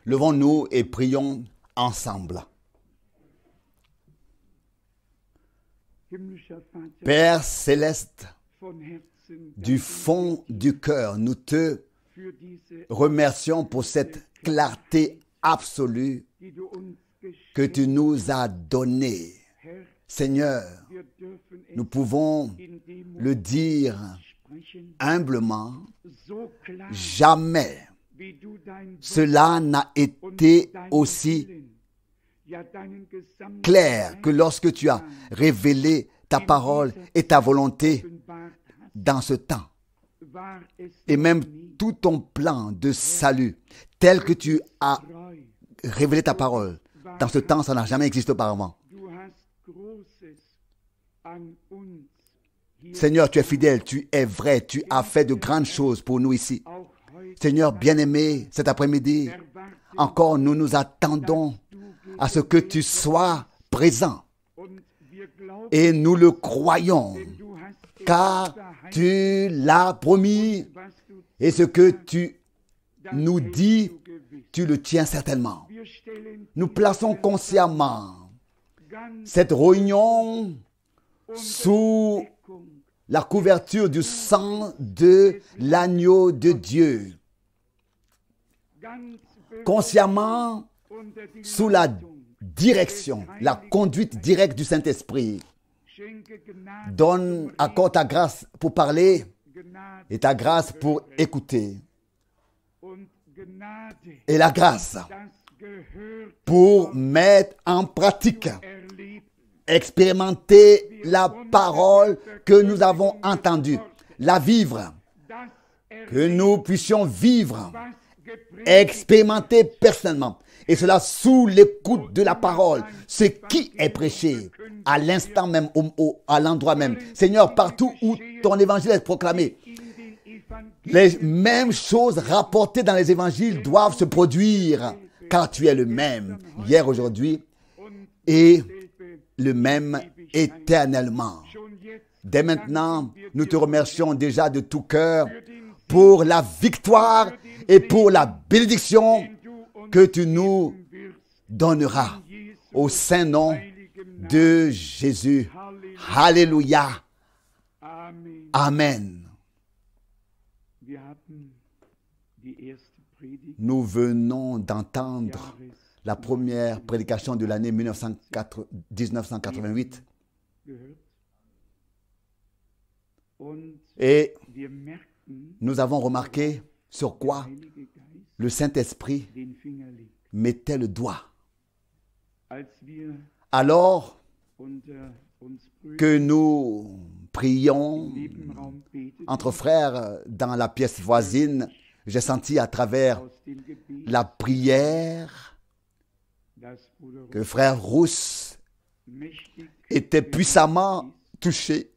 Levons-nous et prions ensemble. Père céleste, du fond du cœur, nous te remercions pour cette clarté absolue que tu nous as donnée. Seigneur, nous pouvons le dire humblement, jamais cela n'a été aussi clair que lorsque tu as révélé ta parole et ta volonté dans ce temps. Et même tout ton plan de salut, tel que tu as révélé ta parole, dans ce temps, ça n'a jamais existé auparavant. Seigneur, tu es fidèle, tu es vrai, tu as fait de grandes choses pour nous ici. Seigneur bien-aimé, cet après-midi, encore nous nous attendons à ce que tu sois présent. Et nous le croyons, car tu l'as promis. Et ce que tu nous dis, tu le tiens certainement. Nous plaçons consciemment cette réunion sous la couverture du sang de l'agneau de Dieu. Consciemment, sous la direction, la conduite directe du Saint-Esprit. Accorde ta grâce pour parler et ta grâce pour écouter. Et la grâce pour mettre en pratique, expérimenter la parole que nous avons entendue, la vivre, que nous puissions vivre, expérimenter personnellement. Et cela sous l'écoute de la parole, ce qui est prêché à l'instant même, à l'endroit même. Seigneur, partout où ton évangile est proclamé, les mêmes choses rapportées dans les évangiles doivent se produire, car tu es le même, hier, aujourd'hui, et le même éternellement. Dès maintenant, nous te remercions déjà de tout cœur pour la victoire et pour la bénédiction que tu nous donneras au saint nom de Jésus. Alléluia. Amen. Nous venons d'entendre la première prédication de l'année 1988. Et nous avons remarqué sur quoi le Saint-Esprit mettait le doigt. Alors que nous prions entre frères dans la pièce voisine, j'ai senti à travers la prière que frère Rousse était puissamment touché.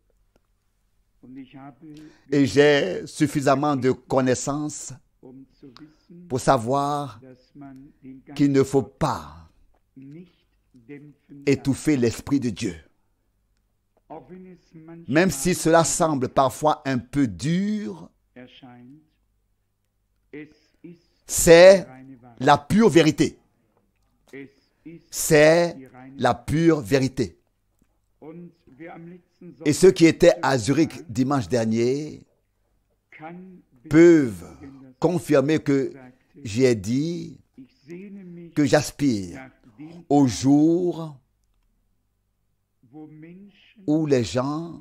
Et j'ai suffisamment de connaissances pour savoir qu'il ne faut pas étouffer l'Esprit de Dieu. Même si cela semble parfois un peu dur, c'est la pure vérité. C'est la pure vérité. Et ceux qui étaient à Zurich dimanche dernier peuvent confirmer que j'ai dit que j'aspire au jour où les gens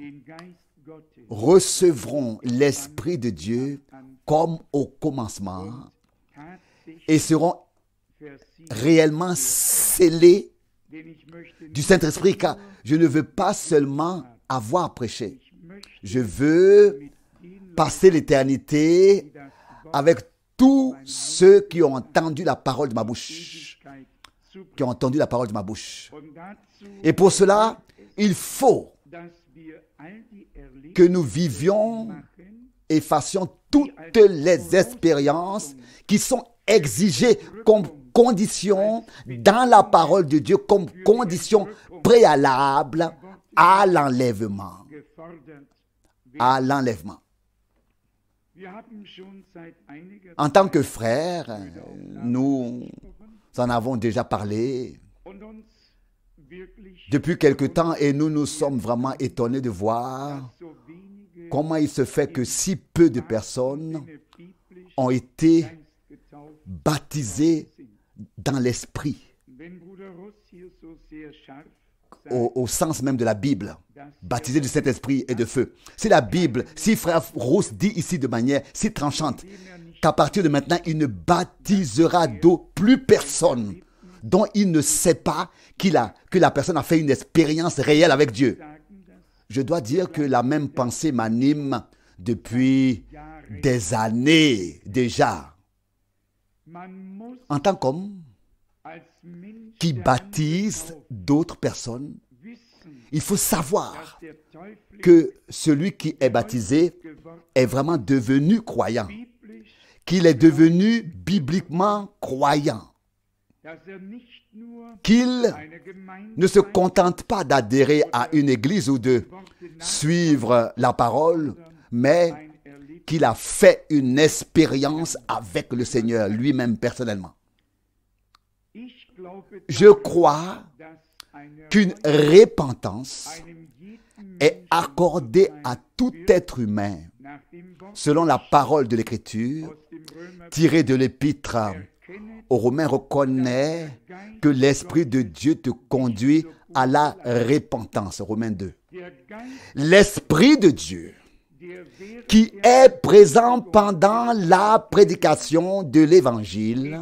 recevront l'Esprit de Dieu comme au commencement et seront réellement scellés du Saint-Esprit, car je ne veux pas seulement avoir prêché. Je veux passer l'éternité avec tous ceux qui ont entendu la parole de ma bouche. Qui ont entendu la parole de ma bouche. Et pour cela, il faut que nous vivions et fassions toutes les expériences qui sont exigées comme condition dans la parole de Dieu, comme condition préalable à l'enlèvement. À l'enlèvement. En tant que frères, nous en avons déjà parlé depuis quelque temps et nous nous sommes vraiment étonnés de voir comment il se fait que si peu de personnes ont été baptisées dans l'esprit, au sens même de la Bible, baptisés du Saint-Esprit et de feu. Si la Bible, si frère Rousse dit ici de manière si tranchante qu'à partir de maintenant, il ne baptisera d'eau plus personne dont il ne sait pas que la personne a fait une expérience réelle avec Dieu. Je dois dire que la même pensée m'anime depuis des années déjà. En tant qu'homme qui baptise d'autres personnes, il faut savoir que celui qui est baptisé est vraiment devenu croyant, qu'il est devenu bibliquement croyant, qu'il ne se contente pas d'adhérer à une église ou de suivre la parole, mais qu'il a fait une expérience avec le Seigneur lui-même personnellement. Je crois qu'une repentance est accordée à tout être humain selon la parole de l'Écriture tirée de l'Épître aux Romains. Reconnaît que l'Esprit de Dieu te conduit à la repentance. Romains 2. L'Esprit de Dieu qui est présent pendant la prédication de l'Évangile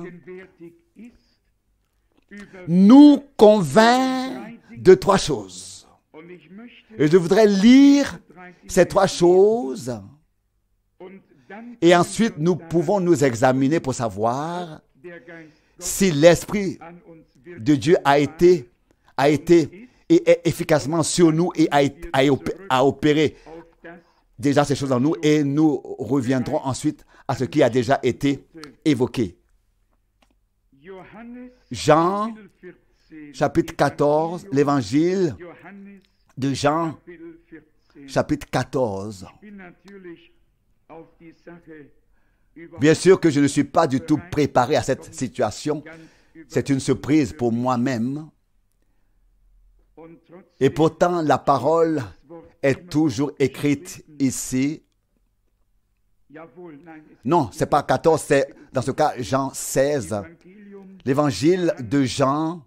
nous convainc de trois choses. Et je voudrais lire ces trois choses et ensuite nous pouvons nous examiner pour savoir si l'Esprit de Dieu a été et est efficacement sur nous et a opéré déjà ces choses en nous, et nous reviendrons ensuite à ce qui a déjà été évoqué. Jean, chapitre 14, l'évangile de Jean, chapitre 14. Bien sûr que je ne suis pas du tout préparé à cette situation. C'est une surprise pour moi-même. Et pourtant, la parole est toujours écrite ici. Non, ce n'est pas 14, c'est dans ce cas Jean 16. L'évangile de Jean,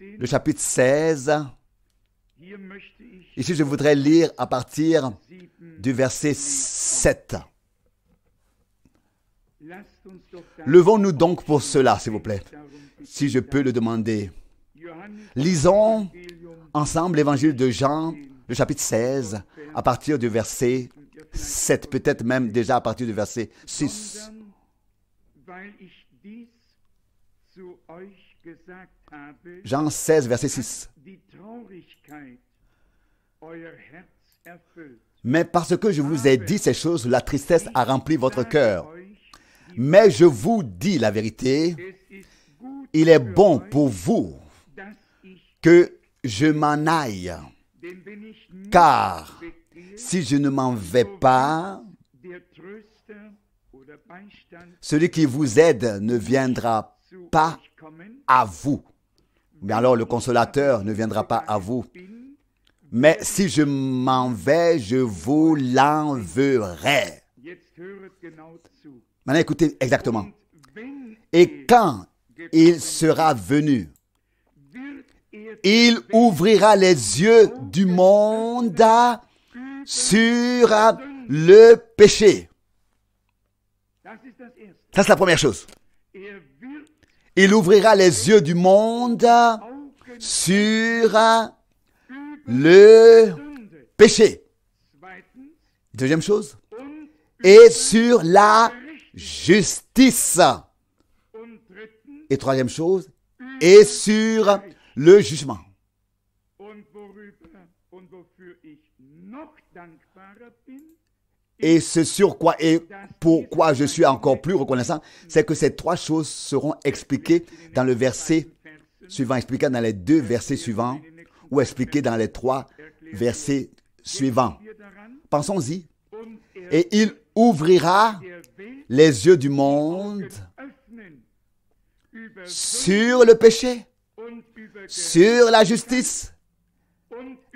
le chapitre 16. Ici, je voudrais lire à partir du verset 7. Levons-nous donc pour cela, s'il vous plaît, si je peux le demander. Lisons ensemble l'évangile de Jean, le chapitre 16, à partir du verset 7, peut-être même déjà à partir du verset 6. Jean 16, verset 6. Mais parce que je vous ai dit ces choses, la tristesse a rempli votre cœur. Mais je vous dis la vérité, il est bon pour vous que je m'en aille, car si je ne m'en vais pas, celui qui vous aide ne viendra pas à vous. Mais alors le consolateur ne viendra pas à vous. Mais si je m'en vais, je vous l'enverrai. Maintenant, écoutez exactement. Et quand il sera venu, il ouvrira les yeux du monde sur le péché. Ça, c'est la première chose. Il ouvrira les yeux du monde sur le péché. Deuxième chose. Et sur la justice. Et troisième chose. Et sur le jugement. Et ce sur quoi et pourquoi je suis encore plus reconnaissant, c'est que ces trois choses seront expliquées dans le verset suivant, expliquées dans les deux versets suivants, ou expliquées dans les trois versets suivants. Pensons-y. Et il ouvrira les yeux du monde sur le péché, sur la justice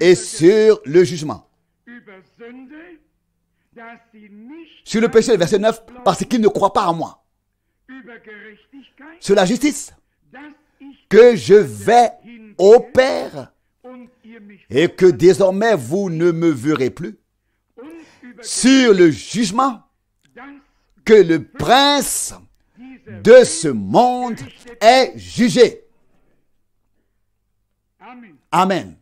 et sur le jugement. Sur le péché, le verset 9, parce qu'ils ne croient pas en moi. Sur la justice, que je vais au Père et que désormais vous ne me verrez plus. Sur le jugement, que le prince de ce monde est jugé. Amen.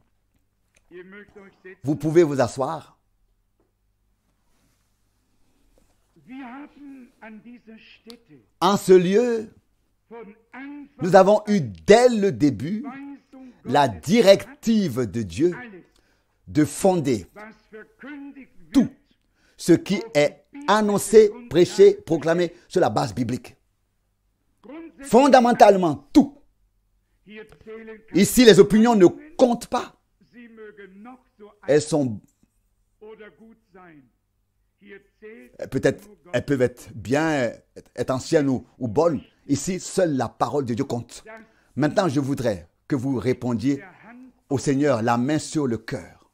Vous pouvez vous asseoir. En ce lieu, nous avons eu dès le début la directive de Dieu de fonder tout ce qui est annoncé, prêché, proclamé sur la base biblique. Fondamentalement, tout. Ici, les opinions ne comptent pas. Elles sont... Peut-être, elles peuvent être bien, être anciennes ou bonnes. Ici, seule la parole de Dieu compte. Maintenant, je voudrais que vous répondiez au Seigneur, la main sur le cœur,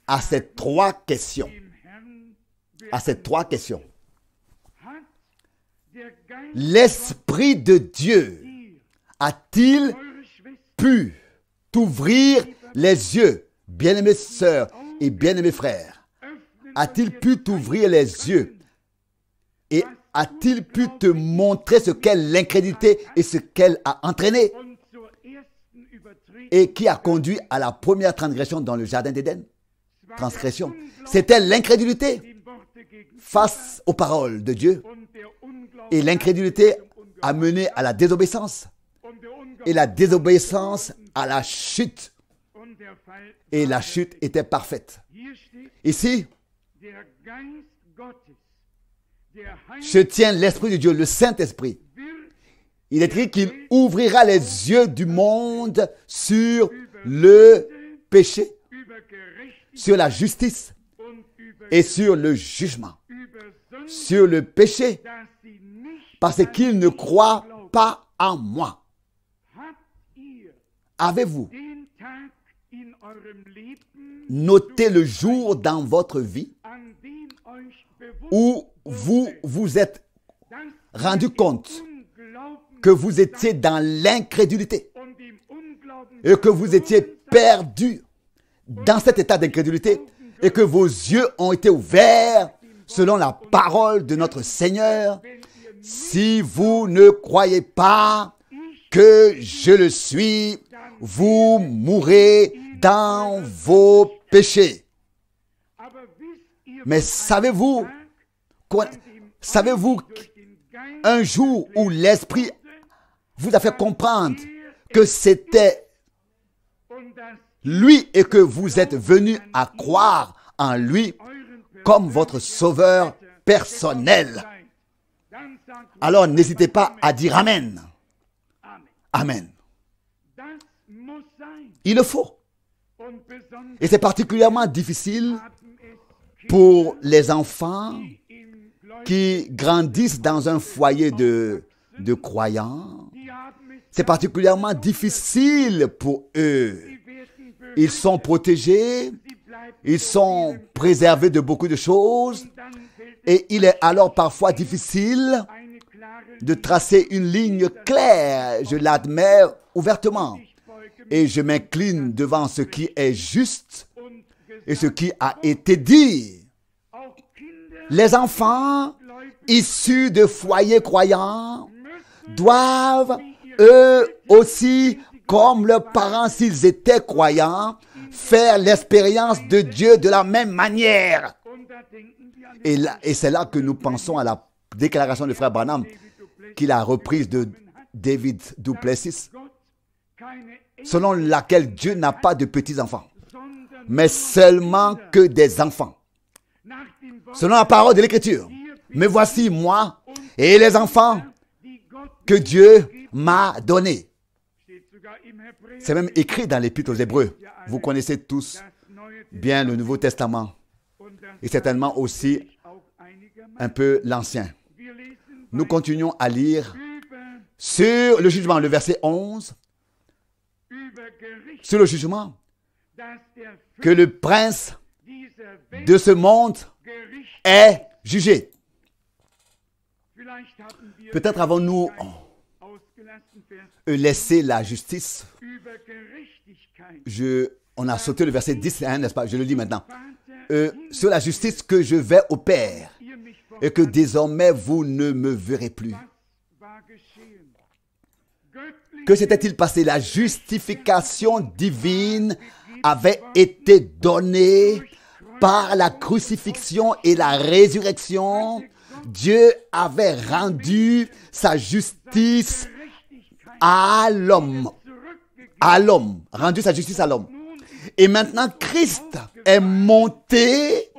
à ces trois questions. À ces trois questions. L'Esprit de Dieu a-t-il pu t'ouvrir les yeux, bien-aimées sœurs et bien-aimés frères? A-t-il pu t'ouvrir les yeux et a-t-il pu te montrer ce qu'est l'incrédulité et ce qu'elle a entraîné et qui a conduit à la première transgression dans le jardin d'Éden? Transgression. C'était l'incrédulité face aux paroles de Dieu. Et l'incrédulité a mené à la désobéissance. Et la désobéissance à la chute. Et la chute était parfaite. Ici, je tiens l'Esprit de Dieu, le Saint-Esprit. Il est écrit qu'il ouvrira les yeux du monde sur le péché, sur la justice et sur le jugement. Sur le péché, parce qu'ils ne croient pas en moi. Avez-vous noté le jour dans votre vie où vous vous êtes rendu compte que vous étiez dans l'incrédulité et que vous étiez perdu dans cet état d'incrédulité et que vos yeux ont été ouverts selon la parole de notre Seigneur? Si vous ne croyez pas que je le suis, vous mourrez dans vos péchés. Mais savez-vous un jour où l'Esprit vous a fait comprendre que c'était lui et que vous êtes venu à croire en lui comme votre sauveur personnel? Alors n'hésitez pas à dire Amen. Amen. Il le faut. Et c'est particulièrement difficile pour les enfants qui grandissent dans un foyer de croyants. C'est particulièrement difficile pour eux. Ils sont protégés, ils sont préservés de beaucoup de choses et il est alors parfois difficile de tracer une ligne claire. Je l'admets ouvertement et je m'incline devant ce qui est juste et ce qui a été dit. Les enfants issus de foyers croyants doivent eux aussi, comme leurs parents s'ils étaient croyants, faire l'expérience de Dieu de la même manière. Et c'est là que nous pensons à la déclaration du frère Branham qu'il a reprise de David du Plessis, selon laquelle Dieu n'a pas de petits-enfants, mais seulement que des enfants. Selon la parole de l'Écriture. Mais voici moi et les enfants que Dieu m'a donnés. C'est même écrit dans l'Épître aux Hébreux. Vous connaissez tous bien le Nouveau Testament et certainement aussi un peu l'Ancien. Nous continuons à lire sur le jugement, le verset 11, sur le jugement, que le prince de ce monde est jugé. Peut-être avons-nous laissé la justice. On a sauté le verset 10, hein, n'est-ce pas? Je le lis maintenant. Sur la justice que je vais au Père et que désormais vous ne me verrez plus. Que s'était-il passé? La justification divine avait été donnée par la crucifixion et la résurrection. Dieu avait rendu sa justice à l'homme. Rendu sa justice à l'homme. Et maintenant, Christ est monté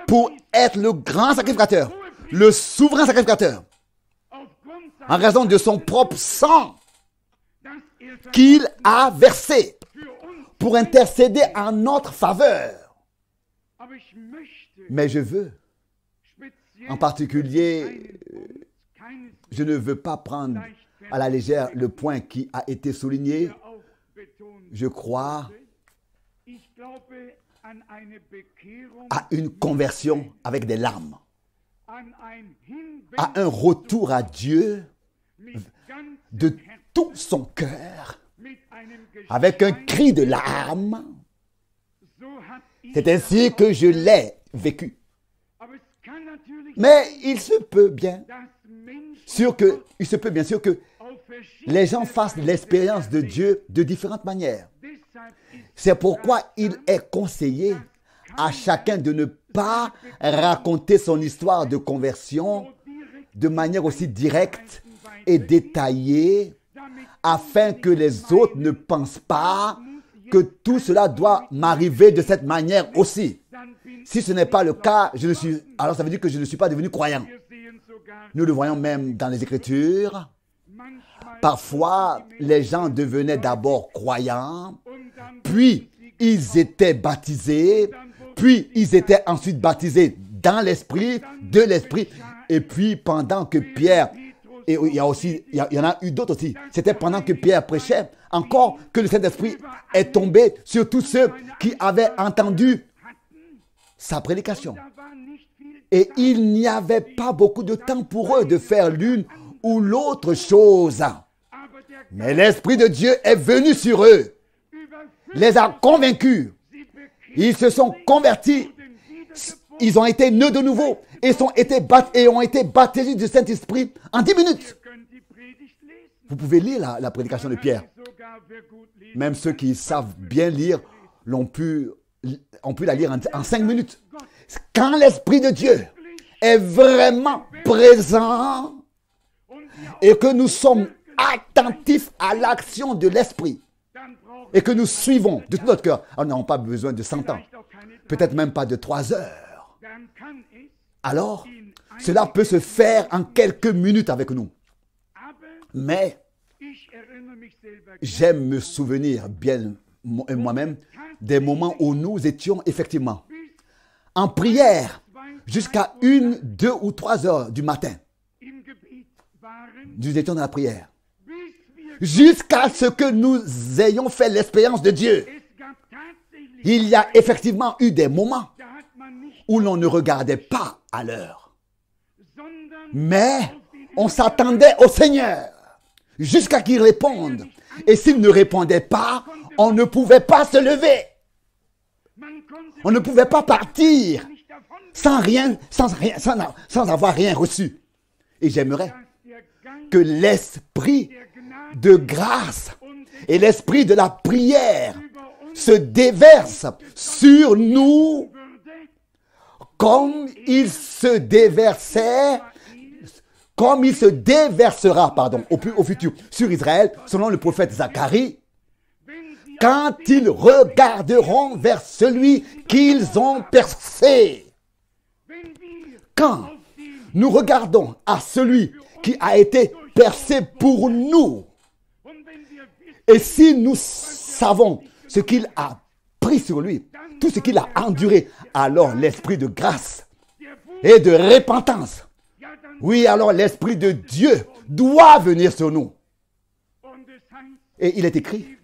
pour être le grand sacrificateur, le souverain sacrificateur, en raison de son propre sang qu'il a versé pour intercéder en notre faveur. Mais je veux, en particulier, je ne veux pas prendre à la légère le point qui a été souligné. Je crois à une conversion avec des larmes, à un retour à Dieu de tout son cœur, avec un cri de larmes. C'est ainsi que je l'ai vécu. Mais il se peut bien sûr que les gens fassent l'expérience de Dieu de différentes manières. C'est pourquoi il est conseillé à chacun de ne pas raconter son histoire de conversion de manière aussi directe et détaillée, afin que les autres ne pensent pas que tout cela doit m'arriver de cette manière aussi. Si ce n'est pas le cas, alors ça veut dire que je ne suis pas devenu croyant. Nous le voyons même dans les Écritures. Parfois, les gens devenaient d'abord croyants, puis ils étaient baptisés, puis ils étaient ensuite baptisés dans l'esprit, de l'esprit, et puis pendant que Pierre, et il y en a eu d'autres aussi, c'était pendant que Pierre prêchait, encore que le Saint-Esprit est tombé sur tous ceux qui avaient entendu sa prédication. Et il n'y avait pas beaucoup de temps pour eux de faire l'une ou l'autre chose. Mais l'Esprit de Dieu est venu sur eux, les a convaincus. Ils se sont convertis, ils ont été nés de nouveau et ont été baptisés du Saint-Esprit en 10 minutes. Vous pouvez lire la prédication de Pierre. Même ceux qui savent bien lire ont pu la lire en 5 minutes. Quand l'Esprit de Dieu est vraiment présent et que nous sommes attentifs à l'action de l'Esprit et que nous suivons de tout notre cœur, nous n'avons pas besoin de 100 ans, peut-être même pas de 3 heures. Alors, cela peut se faire en quelques minutes avec nous. Mais j'aime me souvenir bien moi-même des moments où nous étions effectivement en prière jusqu'à 1, 2 ou 3 heures du matin. Nous étions dans la prière. Jusqu'à ce que nous ayons fait l'expérience de Dieu. Il y a effectivement eu des moments où l'on ne regardait pas à l'heure. Mais on s'attendait au Seigneur jusqu'à qu'il réponde. Et s'il ne répondait pas, on ne pouvait pas se lever. On ne pouvait pas partir sans avoir rien reçu. Et j'aimerais que l'esprit de grâce et l'esprit de la prière se déverse sur nous comme il se déversera au futur sur Israël, selon le prophète Zacharie, quand ils regarderont vers celui qu'ils ont percé. Quand nous regardons à celui qui a été percé pour nous, et si nous savons ce qu'il a pris sur lui, tout ce qu'il a enduré, alors l'esprit de grâce et de repentance. Oui, alors l'Esprit de Dieu doit venir sur nous. Et il est écrit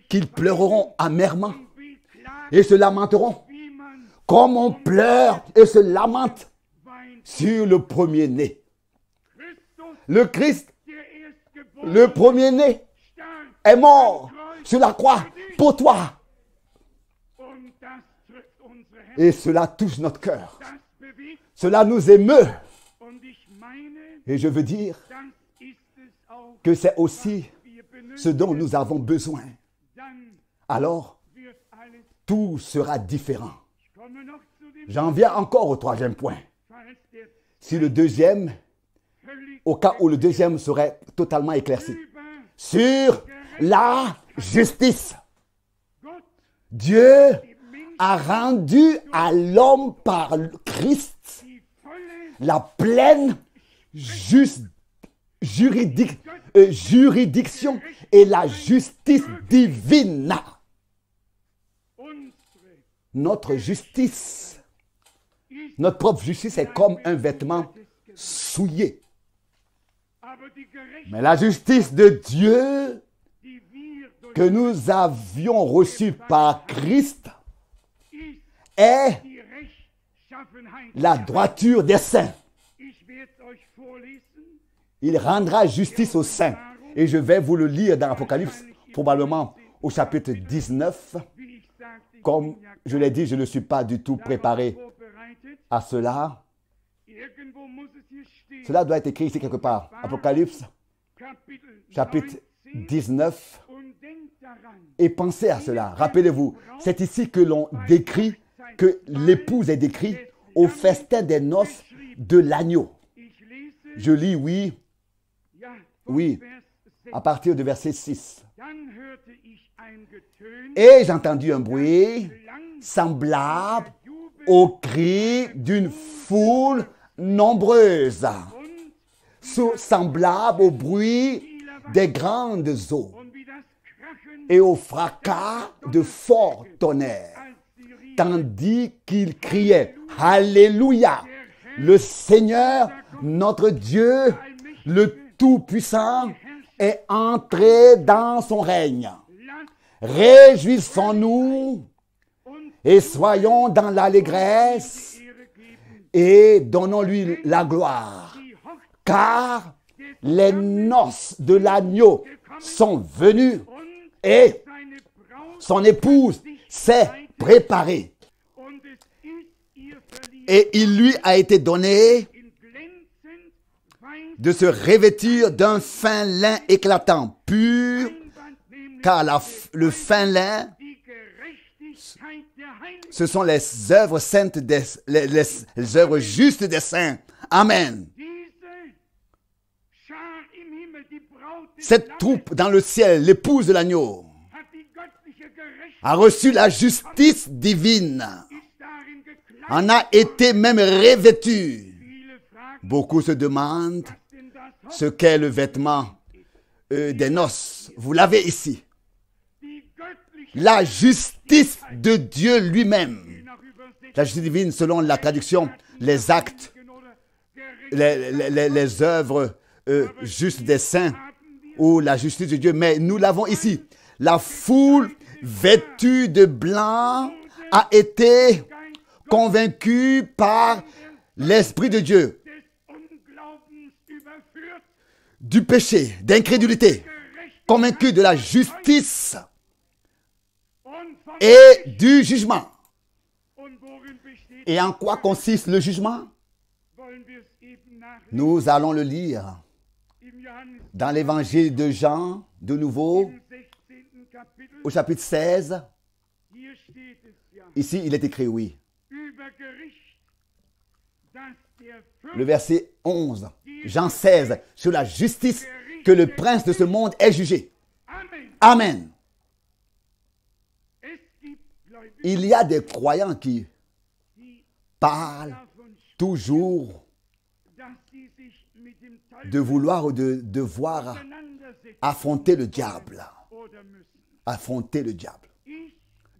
qu'ils pleureront amèrement et se lamenteront comme on pleure et se lamente sur le premier-né. Le Christ, le premier-né, est mort sur la croix pour toi. Et cela touche notre cœur. Cela nous émeut. Et je veux dire que c'est aussi ce dont nous avons besoin. Alors, tout sera différent. J'en viens encore au troisième point. Si le deuxième, au cas où le deuxième serait totalement éclairci, sur la justice. Dieu a rendu à l'homme par Christ la pleine juridiction et la justice divine. Notre justice, notre propre justice est comme un vêtement souillé. Mais la justice de Dieu que nous avions reçue par Christ est la droiture des saints. Il rendra justice aux saints. Et je vais vous le lire dans l'Apocalypse, probablement au chapitre 19. Comme je l'ai dit, je ne suis pas du tout préparé à cela. Cela doit être écrit ici quelque part. Apocalypse, chapitre 19. Et pensez à cela. Rappelez-vous, c'est ici que l'on décrit, que l'épouse est décrite au festin des noces de l'agneau. Je lis, oui, à partir du verset 6. Et j'ai entendu un bruit semblable au cri d'une foule nombreuse, semblable au bruit des grandes eaux et au fracas de forts tonnerres, tandis qu'ils criaient « Alléluia ! Le Seigneur, notre Dieu, le Tout-Puissant, est entré dans son règne. Réjouissons-nous et soyons dans l'allégresse et donnons-lui la gloire, car les noces de l'agneau sont venues et son épouse s'est préparée. Et il lui a été donné de se revêtir d'un fin lin éclatant, pur, car le fin lin, ce sont les œuvres saintes, les œuvres justes des saints. Amen. Cette troupe dans le ciel, l'épouse de l'agneau, a reçu la justice divine, en a été même revêtue. Beaucoup se demandent ce qu'est le vêtement des noces. Vous l'avez ici. La justice de Dieu lui-même. La justice divine, selon la traduction, les actes, les œuvres justes des saints ou la justice de Dieu. Mais nous l'avons ici. La foule vêtue de blanc a été convaincue par l'Esprit de Dieu du péché, d'incrédulité, convaincue de la justice et du jugement. Et en quoi consiste le jugement? Nous allons le lire dans l'évangile de Jean, de nouveau, au chapitre 16. Ici, il est écrit, oui. Le verset 11, Jean 16, sur la justice que le prince de ce monde est jugé. Amen. Il y a des croyants qui parlent toujours de vouloir ou de devoir affronter le diable. Affronter le diable.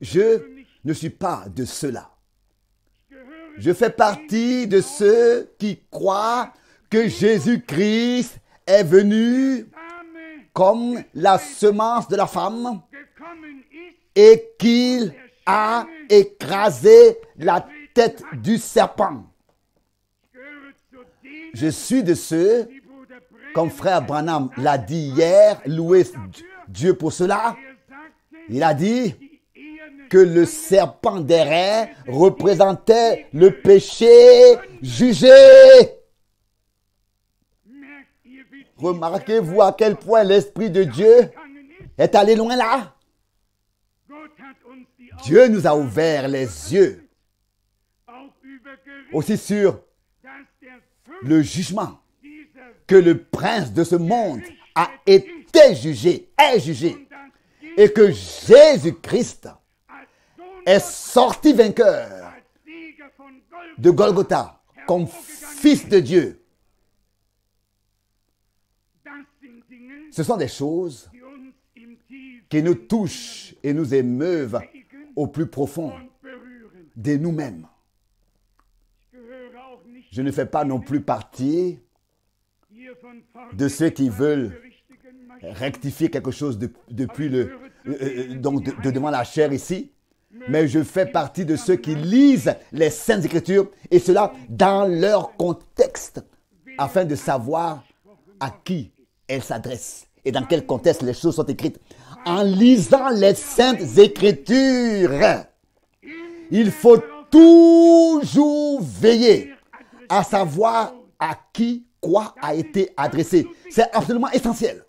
Je ne suis pas de ceux-là. Je fais partie de ceux qui croient que Jésus-Christ est venu comme la semence de la femme et qu'il a écrasé la tête du serpent. Je suis de ceux, comme frère Branham l'a dit hier, louez Dieu pour cela. Il a dit que le serpent d'airain représentait le péché jugé. Remarquez-vous à quel point l'Esprit de Dieu est allé loin là. Dieu nous a ouvert les yeux aussi sur le jugement que le prince de ce monde a été jugé, est jugé, et que Jésus-Christ est sorti vainqueur de Golgotha comme fils de Dieu. Ce sont des choses qui nous touchent et nous émeuvent au plus profond de nous-mêmes. Je ne fais pas non plus partie de ceux qui veulent rectifier quelque chose depuis devant la chair ici, mais je fais partie de ceux qui lisent les Saintes Écritures et cela dans leur contexte afin de savoir à qui elles s'adressent et dans quel contexte les choses sont écrites. En lisant les Saintes Écritures, il faut toujours veiller à savoir à qui quoi a été adressé. C'est absolument essentiel.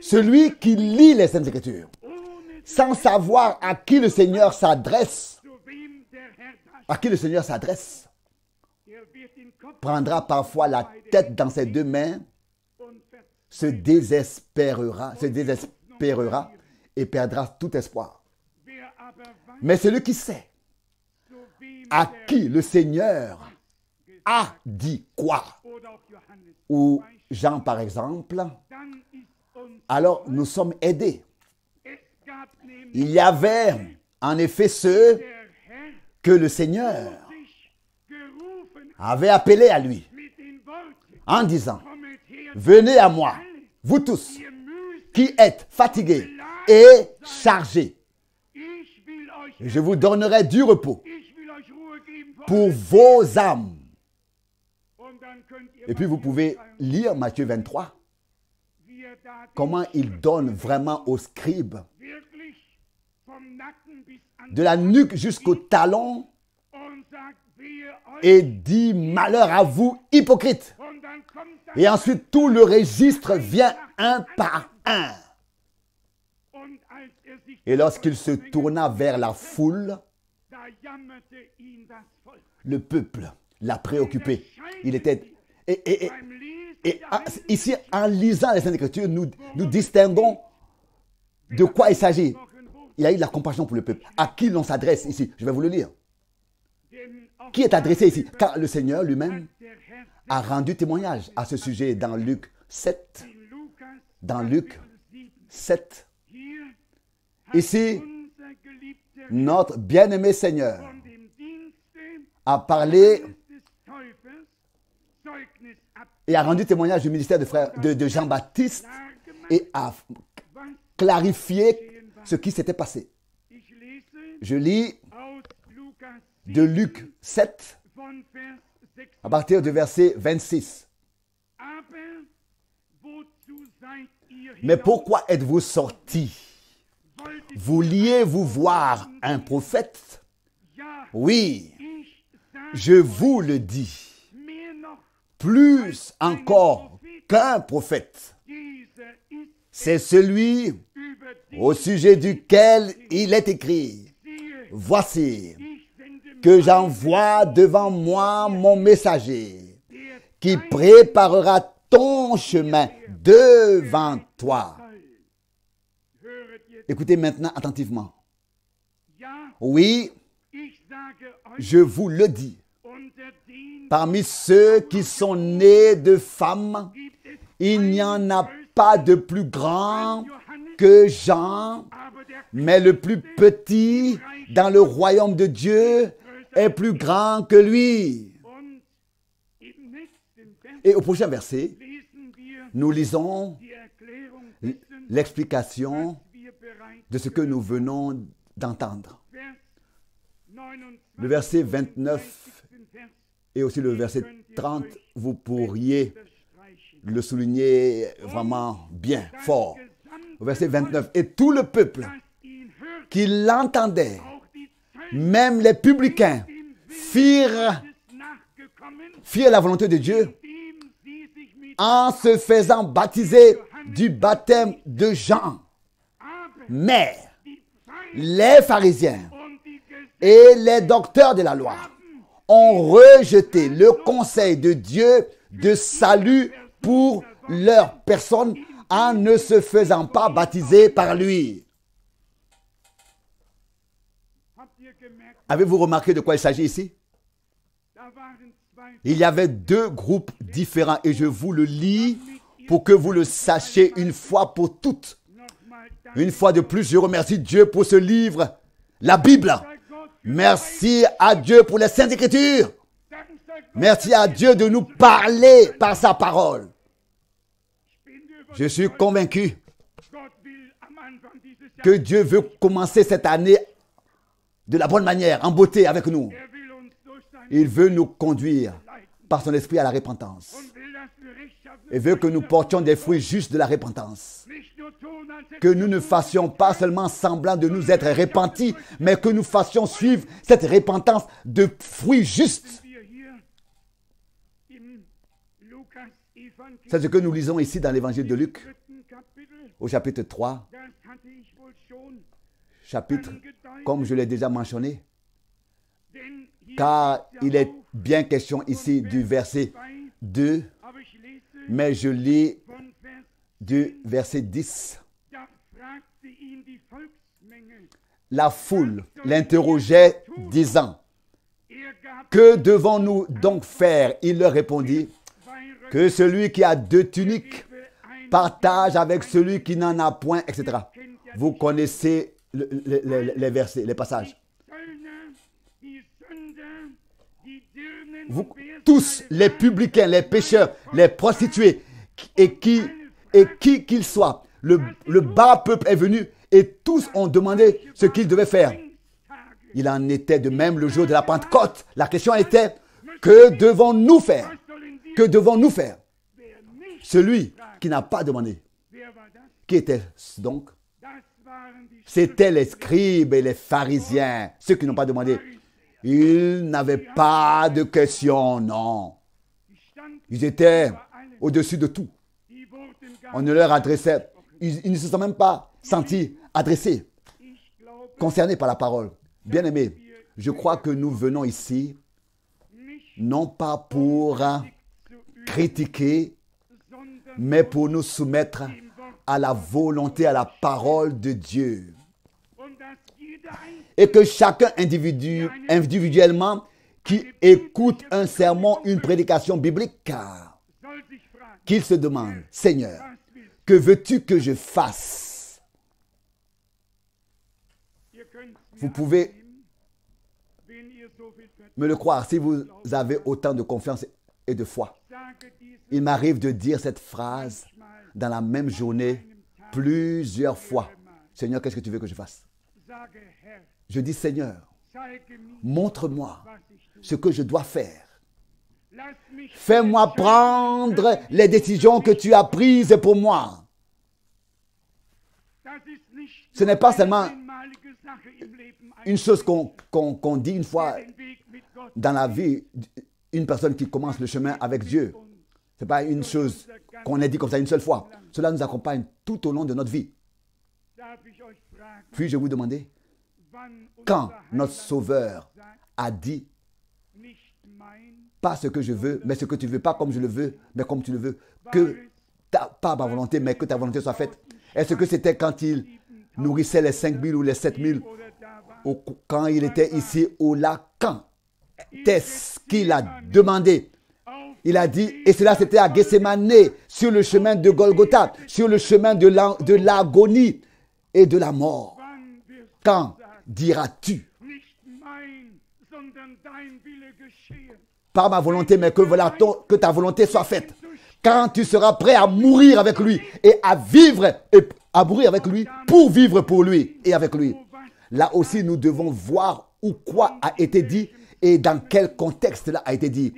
Celui qui lit les Saintes Écritures sans savoir à qui le Seigneur s'adresse, prendra parfois la tête dans ses deux mains, se désespérera et perdra tout espoir. Mais celui qui sait à qui le Seigneur a dit quoi, ou Jean par exemple, alors nous sommes aidés. Il y avait en effet ceux que le Seigneur avait appelés à lui en disant: venez à moi, vous tous qui êtes fatigués et chargés, je vous donnerai du repos pour vos âmes. Et puis vous pouvez lire Matthieu 23, comment il donne vraiment aux scribes, de la nuque jusqu'au talon, et dit: malheur à vous, hypocrites. Et ensuite tout le registre vient un par un. Et lorsqu'il se tourna vers la foule, le peuple l'a préoccupé. Il était... ici, en lisant les Saintes Écritures, nous distinguons de quoi il s'agit. Il a eu de la compassion pour le peuple. À qui l'on s'adresse ici? Je vais vous le lire. Qui est adressé ici? Car le Seigneur lui-même a rendu témoignage à ce sujet dans Luc 7. Dans Luc 7. Ici, notre bien-aimé Seigneur a parlé et a rendu témoignage du ministère de Jean-Baptiste et a clarifié ce qui s'était passé. Je lis de Luc 7 à partir du verset 26. Mais pourquoi êtes-vous sortis? Vouliez-vous voir un prophète? Oui, je vous le dis. Plus encore qu'un prophète, c'est celui au sujet duquel il est écrit: voici que j'envoie devant moi mon messager qui préparera ton chemin devant toi. Écoutez maintenant attentivement. Oui, je vous le dis. Parmi ceux qui sont nés de femmes, il n'y en a pas de plus grand que Jean, mais le plus petit dans le royaume de Dieu est plus grand que lui. Et au prochain verset, nous lisons l'explication de ce que nous venons d'entendre. Le verset 29 et aussi le verset 30, vous pourriez le souligner vraiment bien, fort. Au verset 29, et tout le peuple qui l'entendait, même les publicains, firent la volonté de Dieu en se faisant baptiser du baptême de Jean. Mais les pharisiens et les docteurs de la loi ont rejeté le conseil de Dieu de salut pour leur personne en ne se faisant pas baptiser par lui. Avez-vous remarqué de quoi il s'agit ici? Il y avait deux groupes différents et je vous le lis pour que vous le sachiez une fois pour toutes. Une fois de plus, je remercie Dieu pour ce livre, la Bible. Merci à Dieu pour les Saintes Écritures. Merci à Dieu de nous parler par sa parole. Je suis convaincu que Dieu veut commencer cette année de la bonne manière, en beauté avec nous. Il veut nous conduire par son esprit à la repentance. Il veut que nous portions des fruits justes de la repentance. Que nous ne fassions pas seulement semblant de nous être repentis, mais que nous fassions suivre cette repentance de fruits justes. C'est ce que nous lisons ici dans l'évangile de Luc, au chapitre 3. Chapitre, comme je l'ai déjà mentionné, car il est bien question ici du verset 2, mais je lis du verset 10. La foule l'interrogeait, disant, « Que devons-nous donc faire ?» Il leur répondit, « Que celui qui a 2 tuniques partage avec celui qui n'en a point, etc. » Vous connaissez les versets, les passages. Vous, tous les publicains, les pécheurs, les prostituées, et qui qu'ils soient, le bas peuple est venu et tous ont demandé ce qu'ils devaient faire. Il en était de même le jour de la Pentecôte. La question était, que devons-nous faire? Que devons-nous faire? Celui qui n'a pas demandé. Qui était-ce donc? C'était les scribes et les pharisiens, ceux qui n'ont pas demandé. Ils n'avaient pas de questions, non. Ils étaient au-dessus de tout. On ne leur adressait, ils ne se sont même pas sentis adressés, concernés par la parole. Bien-aimés, je crois que nous venons ici, non pas pour critiquer, mais pour nous soumettre à la volonté, à la parole de Dieu. Et que chacun individuellement qui écoute un sermon, une prédication biblique, qu'il se demande, Seigneur, que veux-tu que je fasse? Vous pouvez me le croire si vous avez autant de confiance et de foi. Il m'arrive de dire cette phrase dans la même journée plusieurs fois. Seigneur, qu'est-ce que tu veux que je fasse? Je dis, Seigneur, montre-moi ce que je dois faire. Fais-moi prendre les décisions que tu as prises pour moi. Ce n'est pas seulement une chose qu'on dit une fois dans la vie, une personne qui commence le chemin avec Dieu. Ce n'est pas une chose qu'on a dit comme ça une seule fois. Cela nous accompagne tout au long de notre vie. Puis-je vous demander, quand notre Sauveur a dit, pas ce que je veux, mais ce que tu veux, pas comme je le veux, mais comme tu le veux, pas ma volonté, mais que ta volonté soit faite. Est-ce que c'était quand il nourrissait les 5000 ou les 7000, ou quand il était ici ou là, quand? Qu'est-ce qu'il a demandé? Il a dit, et cela c'était à Gethsémane, sur le chemin de Golgotha, sur le chemin de l'agonie et de la mort. Quand diras-tu, Pas ma volonté, mais que, voilà, que ta volonté soit faite. Quand tu seras prêt à mourir avec lui et à vivre, et à mourir avec lui, pour vivre pour lui et avec lui. Là aussi, nous devons voir où quoi a été dit et dans quel contexte cela a été dit.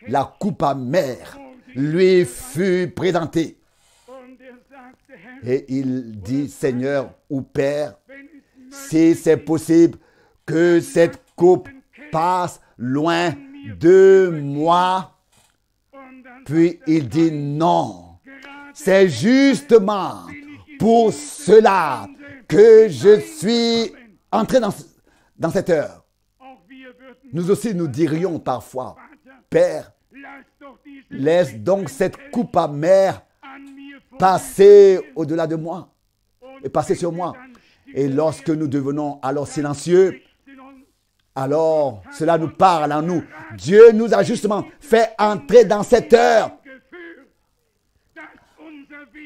La coupe amère lui fut présentée. Et il dit, Seigneur ou Père, si c'est possible que cette coupe passe loin de moi. Puis il dit non. C'est justement pour cela que je suis entré dans cette heure. Nous aussi, nous dirions parfois, Père, laisse donc cette coupe amère passer au-delà de moi et passer sur moi. Et lorsque nous devenons alors silencieux, alors cela nous parle en nous. Dieu nous a justement fait entrer dans cette heure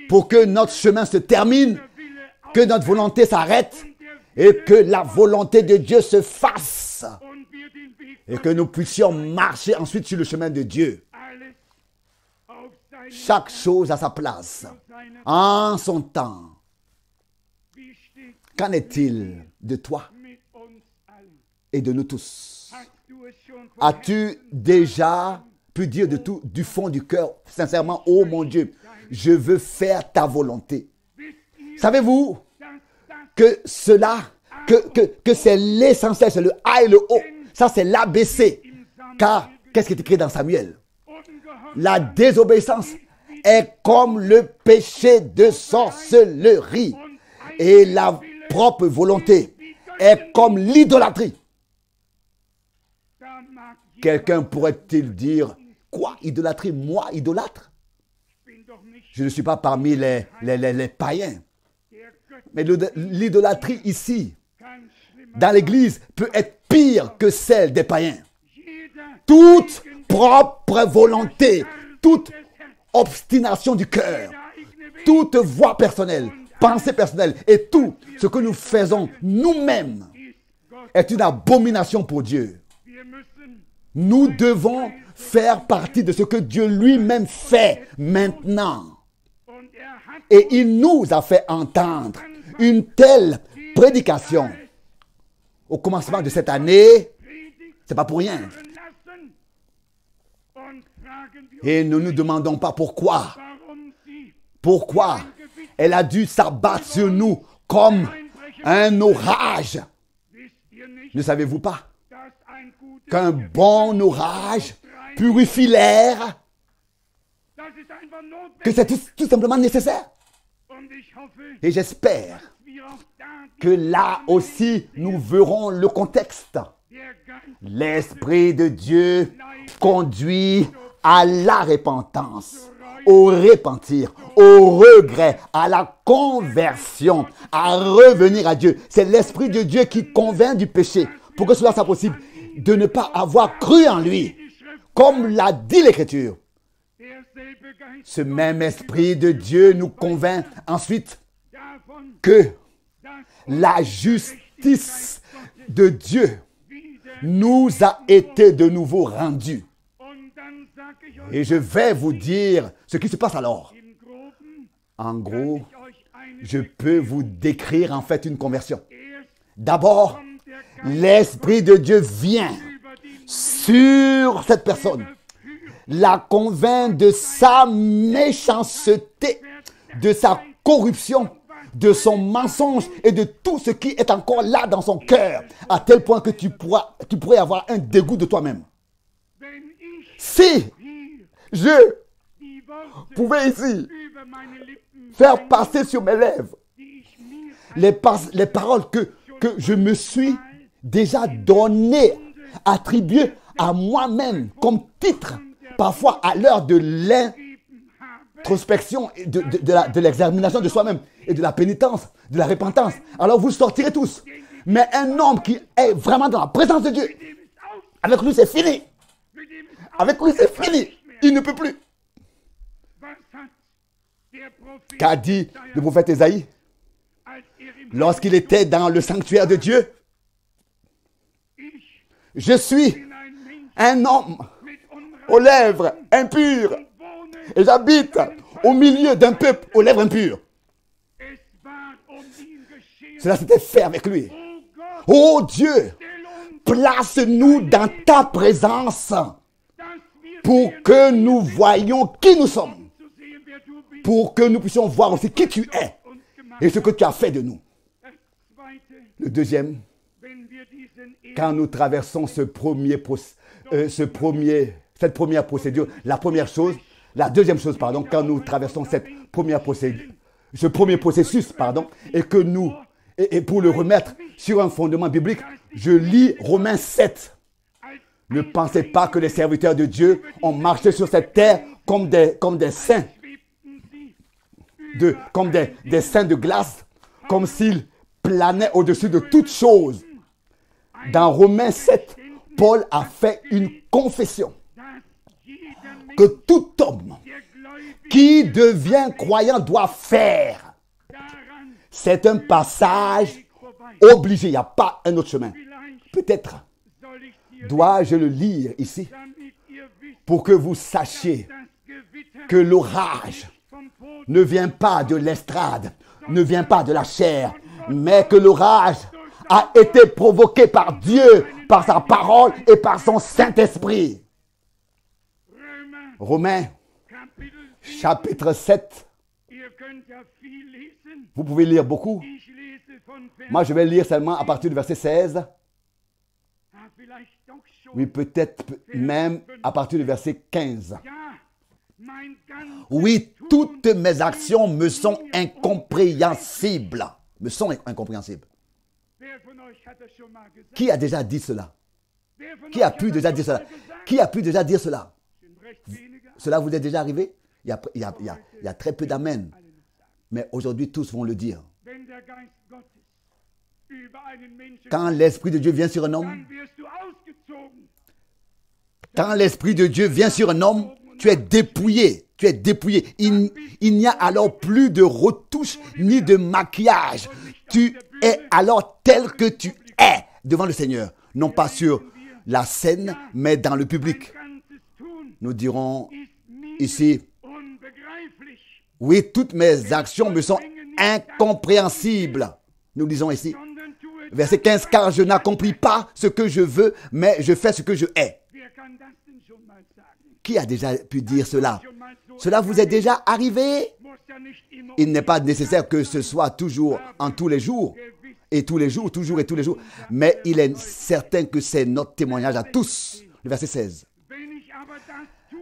pour que notre chemin se termine, que notre volonté s'arrête et que la volonté de Dieu se fasse et que nous puissions marcher ensuite sur le chemin de Dieu. Chaque chose à sa place, en son temps. Qu'en est-il de toi et de nous tous? As-tu déjà pu dire de tout, du fond du cœur, sincèrement, oh mon Dieu, je veux faire ta volonté? Savez-vous que cela, que c'est l'essentiel, c'est le A et le O. Ça, c'est l'ABC. Car, qu'est-ce qui est écrit dans Samuel? La désobéissance est comme le péché de sorcellerie. Et la propre volonté est comme l'idolâtrie. Quelqu'un pourrait-il dire, quoi, idolâtrie? Moi, idolâtre? Je ne suis pas parmi les païens. Mais l'idolâtrie ici, dans l'Église, peut être pire que celle des païens. Toute propre volonté, toute obstination du cœur, toute voix personnelle, pensée personnelle et tout ce que nous faisons nous-mêmes est une abomination pour Dieu. Nous devons faire partie de ce que Dieu lui-même fait maintenant. Et il nous a fait entendre une telle prédication au commencement de cette année. C'est pas pour rien. Et nous ne nous demandons pas pourquoi. Pourquoi elle a dû s'abattre sur nous comme un orage. Ne savez-vous pas qu'un bon orage purifie l'air? Que c'est tout simplement nécessaire? Et j'espère que là aussi nous verrons le contexte. L'Esprit de Dieu conduit à la repentance, au repentir, au regret, à la conversion, à revenir à Dieu. C'est l'Esprit de Dieu qui convainc du péché pour que cela soit possible, de ne pas avoir cru en lui, comme l'a dit l'Écriture. Ce même Esprit de Dieu nous convainc ensuite que la justice de Dieu nous a été de nouveau rendue. Et je vais vous dire ce qui se passe alors. En gros, je peux vous décrire en fait une conversion. D'abord, l'Esprit de Dieu vient sur cette personne, la convainc de sa méchanceté, de sa corruption, de son mensonge et de tout ce qui est encore là dans son cœur, à tel point que tu pourrais avoir un dégoût de toi-même. Si je pouvais ici faire passer sur mes lèvres les paroles que je me suis déjà données, attribuées à moi-même comme titre, parfois à l'heure de l'introspection, de l'examination de soi-même et de la pénitence, de la repentance, alors vous sortirez tous. Mais un homme qui est vraiment dans la présence de Dieu, avec lui c'est fini. Avec lui c'est fini. Il ne peut plus. Qu'a dit le prophète Ésaïe lorsqu'il était dans le sanctuaire de Dieu? je suis un homme aux lèvres impures et j'habite au milieu d'un peuple aux lèvres impures. Cela s'était fait avec lui. Oh Dieu, place-nous dans ta présence pour que nous voyions qui nous sommes, pour que nous puissions voir aussi qui tu es et ce que tu as fait de nous. Le deuxième, quand nous traversons cette première procédure, la deuxième chose, quand nous traversons cette première procédure, ce premier processus, et que nous, et pour le remettre sur un fondement biblique, je lis Romains 7. Ne pensez pas que les serviteurs de Dieu ont marché sur cette terre comme des saints, comme des saints de glace, comme s'ils planaient au-dessus de toutes choses. Dans Romains 7, Paul a fait une confession que tout homme qui devient croyant doit faire. C'est un passage obligé, il n'y a pas un autre chemin. Peut-être dois-je le lire ici pour que vous sachiez que l'orage ne vient pas de l'estrade, ne vient pas de la chair, mais que l'orage a été provoqué par Dieu, par sa parole et par son Saint-Esprit. Romains, chapitre 7. Vous pouvez lire beaucoup. Moi, je vais lire seulement à partir du verset 16. Oui, peut-être même à partir du verset 15. Oui, toutes mes actions me sont incompréhensibles. Qui a déjà dit cela? Qui a pu déjà dire cela? Qui a pu déjà dire cela? Cela vous est déjà arrivé? Il y a très peu d'amen. Mais aujourd'hui, tous vont le dire. Quand l'Esprit de Dieu vient sur un homme, tu es dépouillé. Tu es dépouillé. Il n'y a alors plus de retouche ni de maquillage. Tu es alors tel que tu es devant le Seigneur. Non pas sur la scène, mais dans le public. Nous dirons ici, oui, toutes mes actions me sont incompréhensibles. Nous disons ici, verset 15, car je n'accomplis pas ce que je veux, mais je fais ce que je hais. Qui a déjà pu dire cela? Cela vous est déjà arrivé? Il n'est pas nécessaire que ce soit toujours en tous les jours, et tous les jours, toujours et tous les jours. Mais il est certain que c'est notre témoignage à tous. Le verset 16.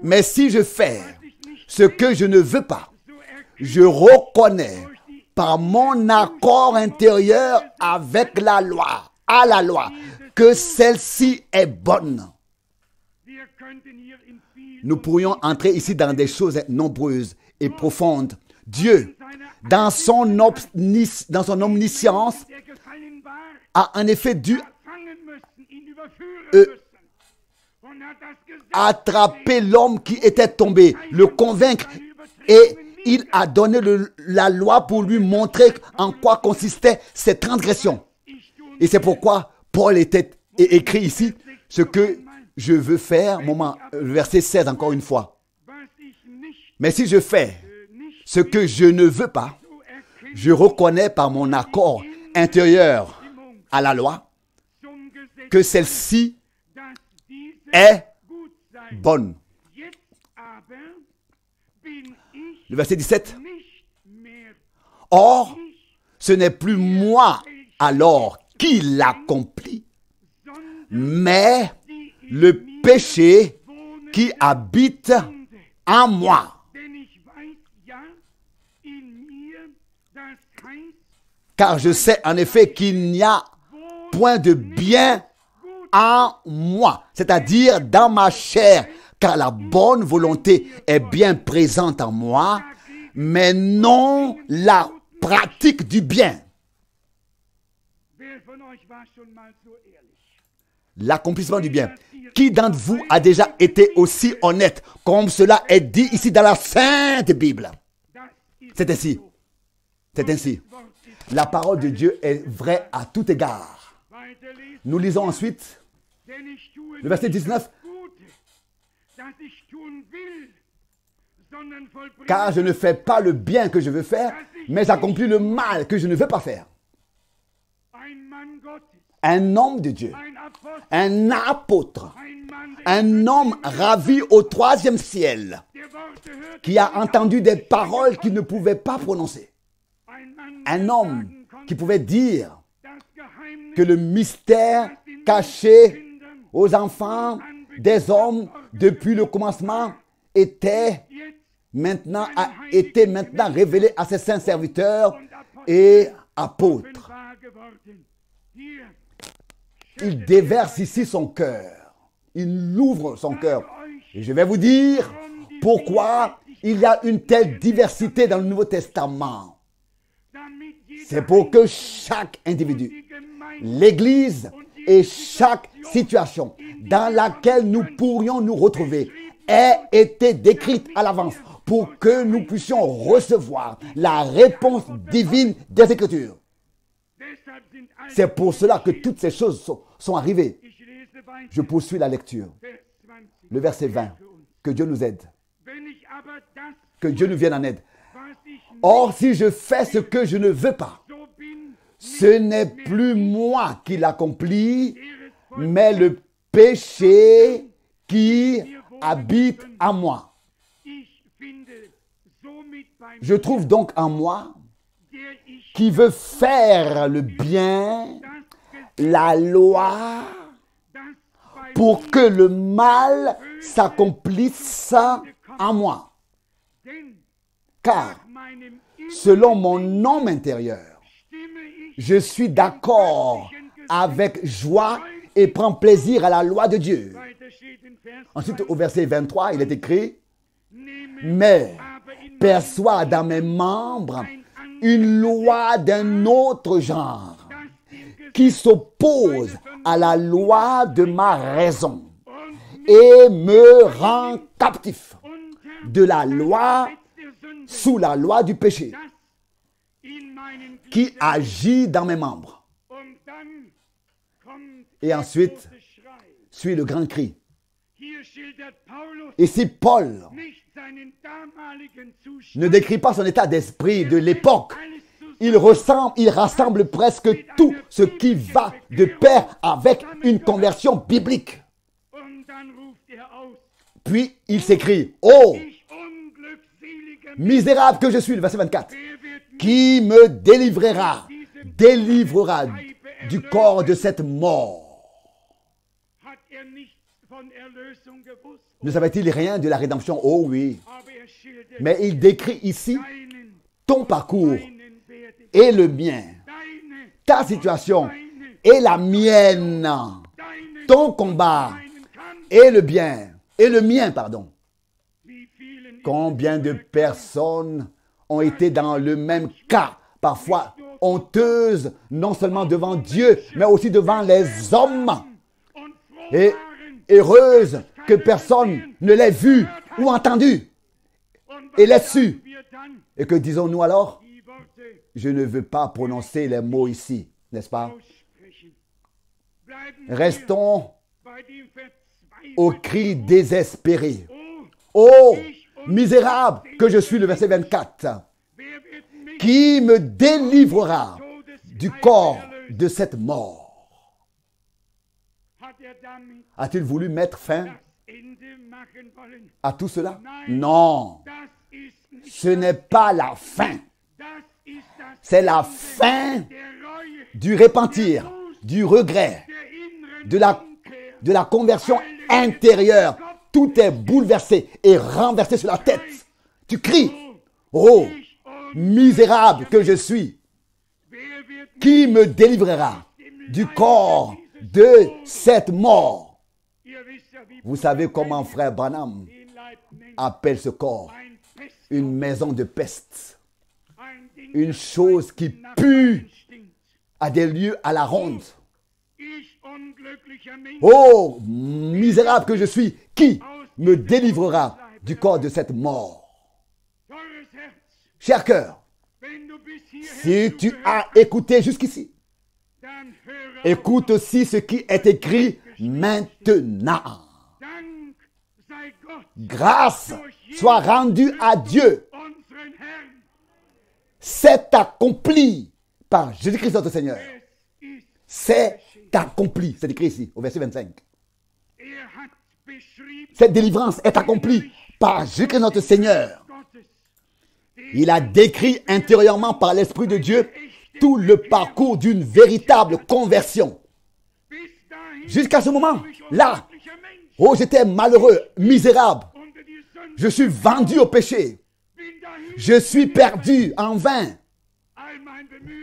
Mais si je fais ce que je ne veux pas, je reconnais par mon accord intérieur avec la loi, que celle-ci est bonne. Nous pourrions entrer ici dans des choses nombreuses et profondes. Dieu, dans son omniscience, a en effet dû attraper l'homme qui était tombé, le convaincre, et il a donné la loi pour lui montrer en quoi consistait cette transgression. Et c'est pourquoi Paul était écrit ici, ce que je veux faire, verset 16 encore une fois. Mais si je fais ce que je ne veux pas, je reconnais par mon accord intérieur à la loi que celle-ci est bonne. Le verset 17. Or, ce n'est plus moi alors qui l'accomplit, mais le péché qui habite en moi. Car je sais en effet qu'il n'y a point de bien en moi, c'est-à-dire dans ma chair, car la bonne volonté est bien présente en moi, mais non la pratique du bien. L'accomplissement du bien. Qui d'entre vous a déjà été aussi honnête comme cela est dit ici dans la Sainte Bible? C'est ainsi. C'est ainsi. La parole de Dieu est vraie à tout égard. Nous lisons ensuite Le verset 19. Car je ne fais pas le bien que je veux faire, mais j'accomplis le mal que je ne veux pas faire. Un homme de Dieu, un apôtre, un homme ravi au 3e ciel, qui a entendu des paroles qu'il ne pouvait pas prononcer. Un homme qui pouvait dire que le mystère caché aux enfants des hommes depuis le commencement a été maintenant révélé à ses saints serviteurs et apôtres. Il déverse ici son cœur. Il ouvre son cœur. Et je vais vous dire pourquoi il y a une telle diversité dans le Nouveau Testament. C'est pour que chaque individu, l'Église et chaque situation dans laquelle nous pourrions nous retrouver ait été décrite à l'avance pour que nous puissions recevoir la réponse divine des Écritures. C'est pour cela que toutes ces choses sont arrivées. Je poursuis la lecture. Le verset 20. Que Dieu nous aide. Que Dieu nous vienne en aide. Or, si je fais ce que je ne veux pas, ce n'est plus moi qui l'accomplis, mais le péché qui habite en moi. Je trouve donc en moi, qui veut faire le bien, la loi, pour que le mal s'accomplisse en moi. Car, selon mon homme intérieur, je suis d'accord avec joie et prends plaisir à la loi de Dieu. Ensuite, au verset 23, il est écrit, mais perçois dans mes membres une loi d'un autre genre qui s'oppose à la loi de ma raison et me rend captif de la loi sous la loi du péché qui agit dans mes membres. Et ensuite, suit le grand cri. Ici, Paul ne décrit pas son état d'esprit de l'époque. Il rassemble presque tout ce qui va de pair avec une conversion biblique. Puis il s'écrie, « Oh, misérable que je suis », le verset 24, « qui me délivrera du corps de cette mort. » Ne savait-il rien de la rédemption? Oh oui. Mais il décrit ici ton parcours et le mien, ta situation et la mienne, ton combat et le bien, et le mien, pardon. Combien de personnes ont été dans le même cas, parfois honteuses, non seulement devant Dieu, mais aussi devant les hommes, et heureuses que personne ne l'ait vu ou entendu et l'ait su. Et que disons-nous alors? Je ne veux pas prononcer les mots ici, n'est-ce pas? Restons au cri désespéré. Oh, misérable que je suis, le verset 24. Qui me délivrera du corps de cette mort? A-t-il voulu mettre fin à tout cela? Non. Ce n'est pas la fin. C'est la fin du repentir, du regret, de la conversion intérieure. Tout est bouleversé et renversé sur la tête. Tu cries, oh, misérable que je suis. Qui me délivrera du corps de cette mort? Vous savez comment frère Branham appelle ce corps? Une maison de peste. Une chose qui pue à des lieux à la ronde. Oh, misérable que je suis, qui me délivrera du corps de cette mort? Cher cœur, si tu as écouté jusqu'ici, écoute aussi ce qui est écrit maintenant. Grâce soit rendue à Dieu. C'est accompli par Jésus-Christ notre Seigneur. C'est accompli. C'est écrit ici, au verset 25. Cette délivrance est accomplie par Jésus-Christ notre Seigneur. Il a décrit intérieurement par l'Esprit de Dieu tout le parcours d'une véritable conversion. Jusqu'à ce moment-là, oh, j'étais malheureux, misérable. Je suis vendu au péché. Je suis perdu en vain.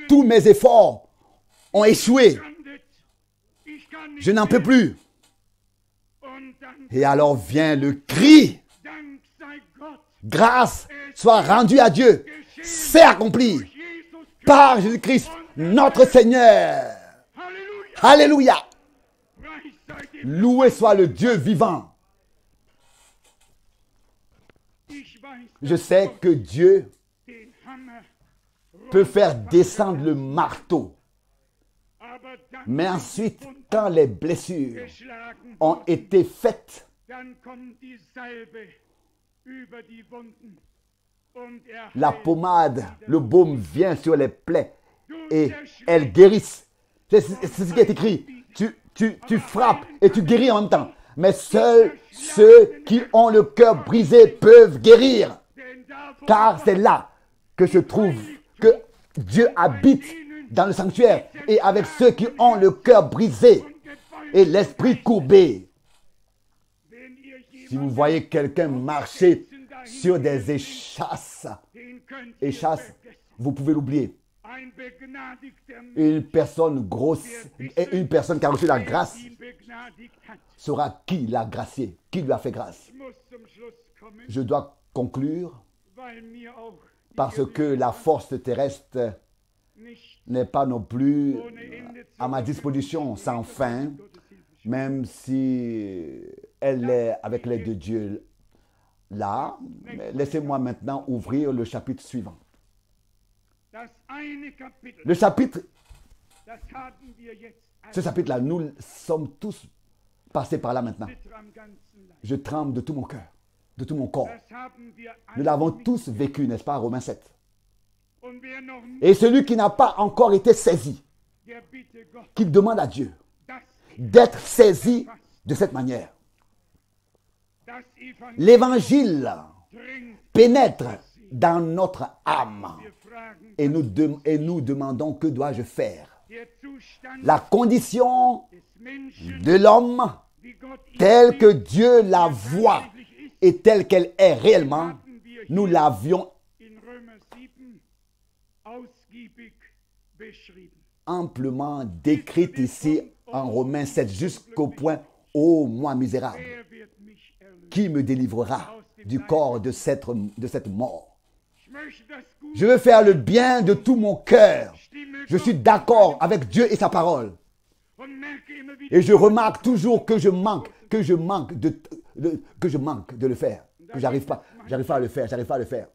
Tous mes efforts ont échoué. Je n'en peux plus. Et alors vient le cri. Grâce soit rendue à Dieu. C'est accompli par Jésus-Christ, notre Seigneur. Alléluia. Loué soit le Dieu vivant. Je sais que Dieu peut faire descendre le marteau. Mais ensuite, quand les blessures ont été faites, la pommade, le baume vient sur les plaies et elles guérissent. C'est ce qui est écrit. Tu frappes et tu guéris en même temps. Mais seuls ceux qui ont le cœur brisé peuvent guérir. Car c'est là que se trouve, que Dieu habite dans le sanctuaire et avec ceux qui ont le cœur brisé et l'esprit courbé. Si vous voyez quelqu'un marcher sur des échasses, vous pouvez l'oublier. Une personne grosse et une personne qui a reçu la grâce saura qui l'a gracié, qui lui a fait grâce. Je dois conclure parce que la force terrestre n'est pas non plus à ma disposition sans fin, même si elle est avec l'aide de Dieu là. Laissez-moi maintenant ouvrir le chapitre suivant. Le chapitre, ce chapitre-là, nous sommes tous passés par là maintenant. Je tremble de tout mon cœur, de tout mon corps. Nous l'avons tous vécu, n'est-ce pas, Romains 7. Et celui qui n'a pas encore été saisi, qui demande à Dieu d'être saisi de cette manière. L'évangile pénètre dans notre âme et nous demandons que dois-je faire. La condition de l'homme telle que Dieu la voit et telle qu'elle est réellement, nous l'avions amplement décrite ici en Romains 7 jusqu'au point « Ô moi misérable, qui me délivrera du corps de cette mort ?» Je veux faire le bien de tout mon cœur. Je suis d'accord avec Dieu et sa parole. Et je remarque toujours que je manque de le faire. Que j'arrive pas à le faire.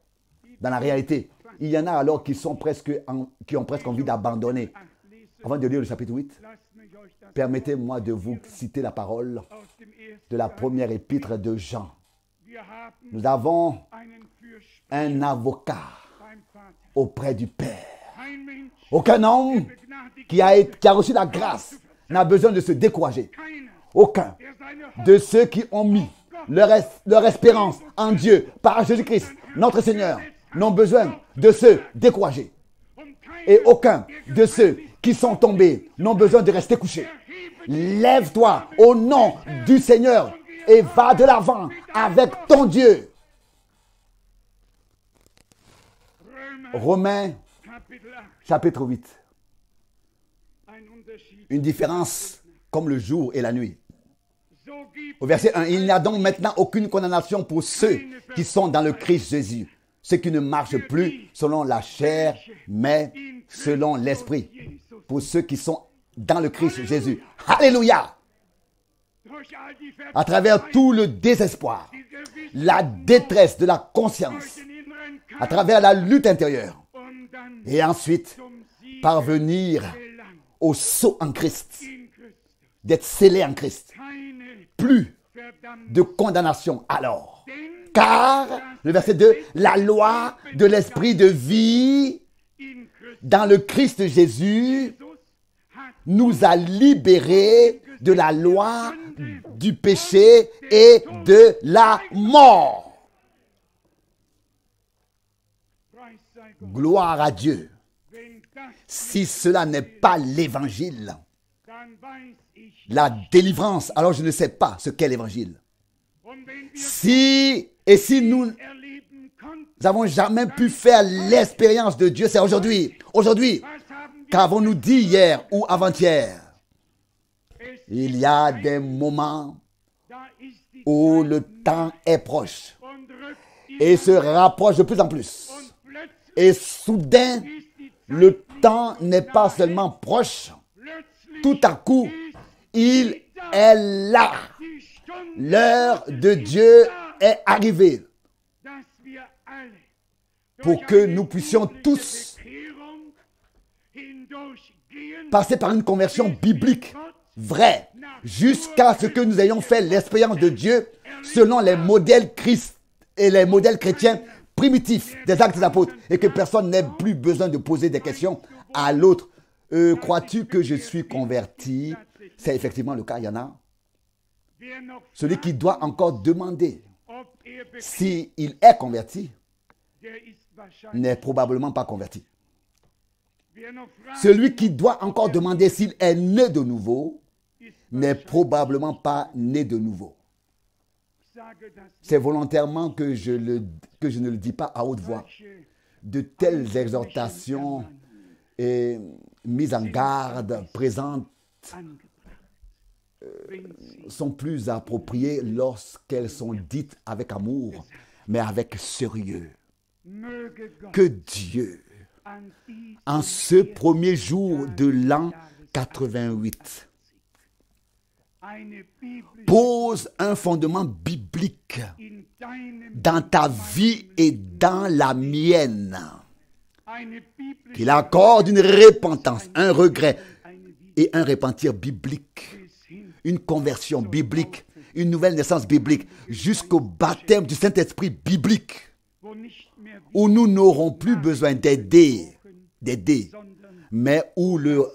Dans la réalité, il y en a alors qui ont presque envie d'abandonner. Avant de lire le chapitre 8, permettez-moi de vous citer la parole de la première épître de Jean. Nous avons un avocat auprès du Père. Aucun homme qui a reçu la grâce n'a besoin de se décourager. Aucun de ceux qui ont mis leur espérance en Dieu par Jésus-Christ, notre Seigneur, n'ont besoin de se décourager. Et aucun de ceux qui sont tombés n'ont besoin de rester couchés. Lève-toi au nom du Seigneur et va de l'avant avec ton Dieu. Romains chapitre 8. Une différence comme le jour et la nuit. Au verset 1, il n'y a donc maintenant aucune condamnation pour ceux qui sont dans le Christ Jésus. Ceux qui ne marchent plus selon la chair, mais selon l'esprit. Pour ceux qui sont dans le Christ Jésus. Alléluia! À travers tout le désespoir, la détresse de la conscience, à travers la lutte intérieure, et ensuite parvenir au sceau en Christ, d'être scellé en Christ. plus de condamnation alors. Car, le verset 2, la loi de l'esprit de vie dans le Christ Jésus nous a libérés de la loi du péché et de la mort. Gloire à Dieu. Si cela n'est pas l'évangile, la délivrance, alors je ne sais pas ce qu'est l'évangile. Si nous n'avons jamais pu faire l'expérience de Dieu, c'est aujourd'hui. Aujourd'hui, qu'avons-nous dit hier ou avant-hier? Il y a des moments où le temps est proche et se rapproche de plus en plus. Et soudain, le temps n'est pas seulement proche, tout à coup, il est là. L'heure de Dieu est arrivée pour que nous puissions tous passer par une conversion biblique vraie jusqu'à ce que nous ayons fait l'expérience de Dieu selon les modèles Christ et les modèles chrétiens primitifs des actes des apôtres et que personne n'ait plus besoin de poser des questions à l'autre. Crois-tu que je suis converti? C'est effectivement le cas, il y en a. Celui qui doit encore demander s'il est converti n'est probablement pas converti. Celui qui doit encore demander s'il est né de nouveau n'est probablement pas né de nouveau. C'est volontairement que je ne le dis pas à haute voix. De telles exhortations et mises en garde présentes sont plus appropriées lorsqu'elles sont dites avec amour, mais avec sérieux. Que Dieu, en ce premier jour de l'an 88, pose un fondement biblique dans ta vie et dans la mienne. Qu'il accorde une repentance, un regret et un repentir biblique, une conversion biblique, une nouvelle naissance biblique, jusqu'au baptême du Saint-Esprit biblique, où nous n'aurons plus besoin d'aider, mais où le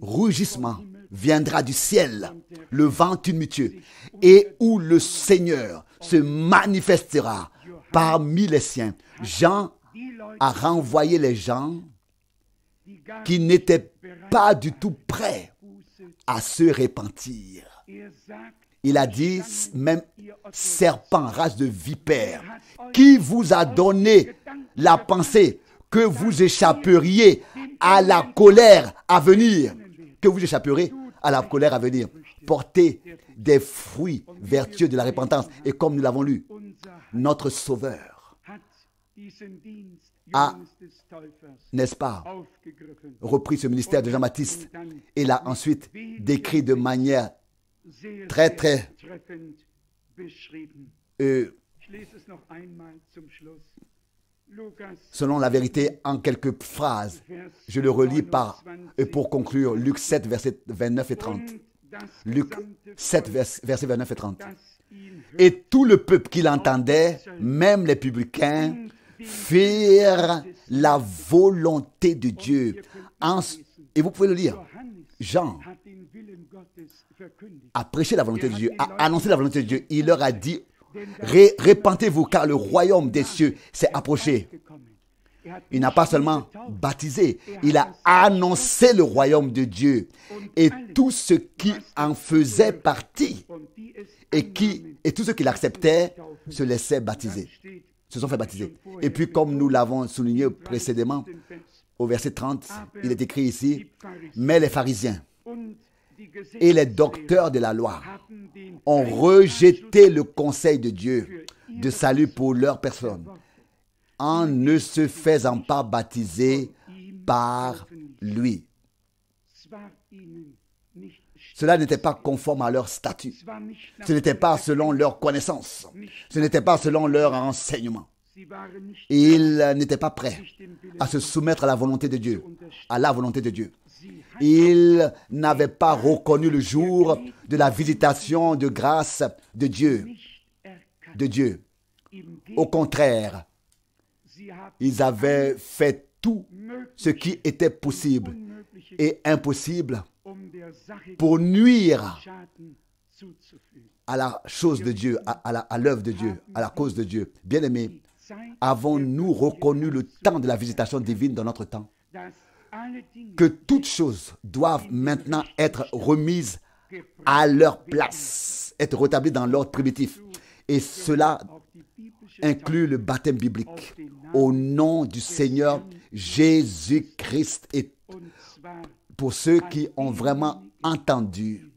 rugissement viendra du ciel, le vent tumultueux, et où le Seigneur se manifestera parmi les siens. Jean a renvoyé les gens qui n'étaient pas du tout prêts à se repentir. Il a dit, même serpent, race de vipère, qui vous a donné la pensée que vous échapperiez à la colère à venir, que vous échapperez à la colère à venir. Portez des fruits vertueux de la repentance. Et comme nous l'avons lu, notre Sauveur a, n'est-ce pas, repris ce ministère de Jean-Baptiste et l'a ensuite décrit de manière très selon la vérité en quelques phrases. Je le relis pour conclure Luc 7, versets 29 et 30. Luc 7, versets 29 et 30. Et tout le peuple qui l'entendait, même les publicains, firent la volonté de Dieu. Et vous pouvez le lire. Jean a prêché la volonté de Dieu, a annoncé la volonté de Dieu. Il leur a dit, repentez-vous car le royaume des cieux s'est approché. Il n'a pas seulement baptisé, il a annoncé le royaume de Dieu. Et tous ceux qui en faisaient partie et tous ceux qui l'acceptaient se laissaient baptiser, se sont fait baptiser. Et puis comme nous l'avons souligné précédemment, au verset 30, il est écrit ici, mais les pharisiens et les docteurs de la loi ont rejeté le conseil de Dieu de salut pour leur personne en ne se faisant pas baptiser par lui. Cela n'était pas conforme à leur statut. Ce n'était pas selon leur connaissance. Ce n'était pas selon leur enseignement. Ils n'étaient pas prêts à se soumettre à la volonté de Dieu, à la volonté de Dieu. Ils n'avaient pas reconnu le jour de la visitation de grâce de Dieu. Au contraire, ils avaient fait tout ce qui était possible et impossible pour nuire à la chose de Dieu, à l'œuvre de Dieu, à la cause de Dieu. Bien-aimés, avons-nous reconnu le temps de la visitation divine dans notre temps? Que toutes choses doivent maintenant être remises à leur place, être rétablies dans l'ordre primitif. Et cela inclut le baptême biblique au nom du Seigneur Jésus-Christ. Et pour ceux qui ont vraiment entendu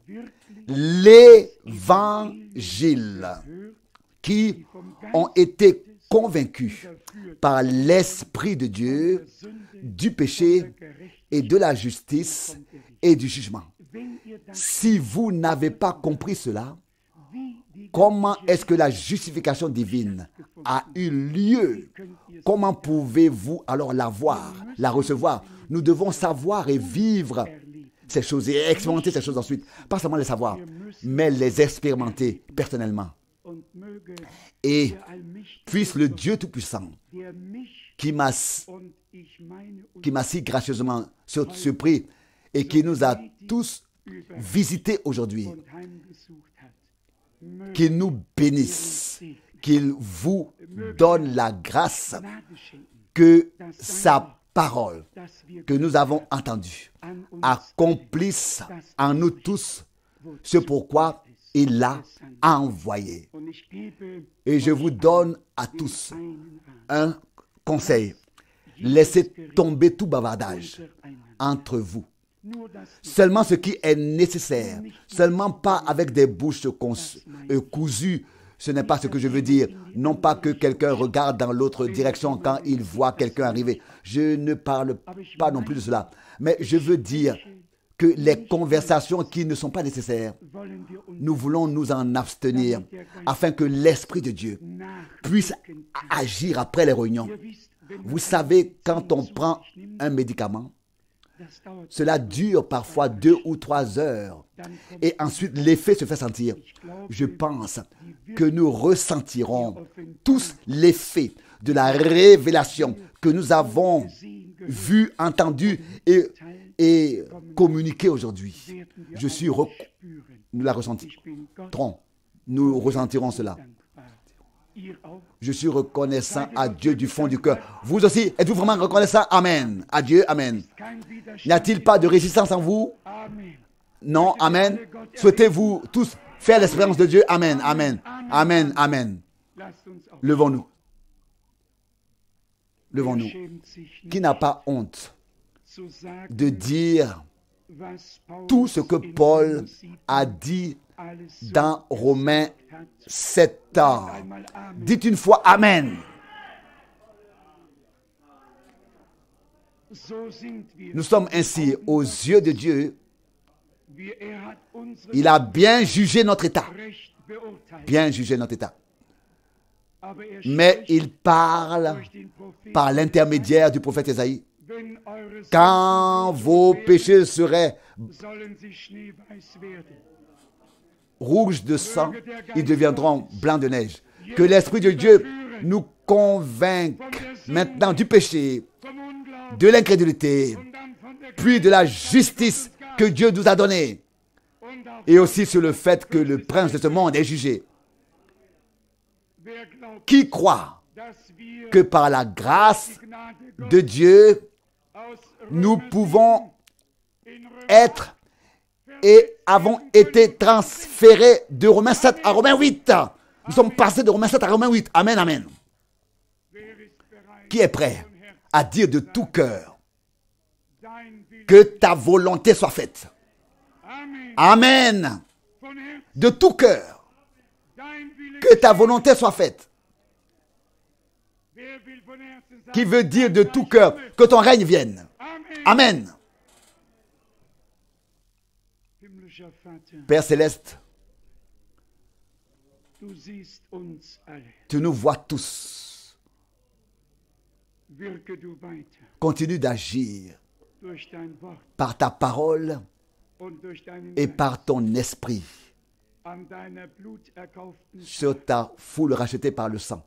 l'évangile, qui ont été convaincus par l'Esprit de Dieu du péché et de la justice et du jugement. Si vous n'avez pas compris cela, comment est-ce que la justification divine a eu lieu? Comment pouvez-vous alors la voir, la recevoir? Nous devons savoir et vivre ces choses et expérimenter ces choses ensuite. Pas seulement les savoir, mais les expérimenter personnellement. Et puisse le Dieu Tout-Puissant, qui m'a si gracieusement surpris et qui nous a tous visités aujourd'hui, qu'il nous bénisse, qu'il vous donne la grâce que sa parole que nous avons entendue accomplisse en nous tous ce pourquoi il l'a envoyé. Et je vous donne à tous un conseil. Laissez tomber tout bavardage entre vous. Seulement ce qui est nécessaire. Seulement pas avec des bouches cousues. Ce n'est pas ce que je veux dire. Non pas que quelqu'un regarde dans l'autre direction quand il voit quelqu'un arriver. Je ne parle pas non plus de cela. Mais je veux dire que les conversations qui ne sont pas nécessaires, nous voulons nous en abstenir afin que l'Esprit de Dieu puisse agir après les réunions. Vous savez, quand on prend un médicament, cela dure parfois 2 ou 3 heures et ensuite l'effet se fait sentir. Je pense que nous ressentirons tous l'effet de la révélation que nous avons vue, entendue et communiquée aujourd'hui. Nous la ressentirons. Nous ressentirons cela. Je suis reconnaissant à Dieu du fond du cœur. Vous aussi, êtes-vous vraiment reconnaissant? Amen. À Dieu, amen. N'y a-t-il pas de résistance en vous? Non, amen. Souhaitez-vous tous faire l'expérience de Dieu? Amen, amen, amen, amen. Levons-nous. Levons-nous. Qui n'a pas honte de dire tout ce que Paul a dit dans Romains 7 ans. Dites une fois Amen. Nous sommes ainsi aux yeux de Dieu. Il a bien jugé notre état. Bien jugé notre état. Mais il parle par l'intermédiaire du prophète Ésaïe. Quand vos péchés seraient rouges de sang, ils deviendront blancs de neige. Que l'Esprit de Dieu nous convainque maintenant du péché, de l'incrédulité, puis de la justice que Dieu nous a donnée, et aussi sur le fait que le prince de ce monde est jugé. Qui croit que par la grâce de Dieu, nous pouvons être et avons été transférés de Romains 7 à Romains 8. Nous sommes passés de Romains 7 à Romains 8. Amen, amen. Qui est prêt à dire de tout cœur que ta volonté soit faite? Amen. De tout cœur. Que ta volonté soit faite. Qui veut dire de tout cœur que ton règne vienne? Amen. Père Céleste, tu nous vois tous. Wirke du weiter Continue d'agir durch dein Wort par ta parole und durch deinen et Geist par ton esprit an deiner bluterkauften sur ta foule rachetée par le sang,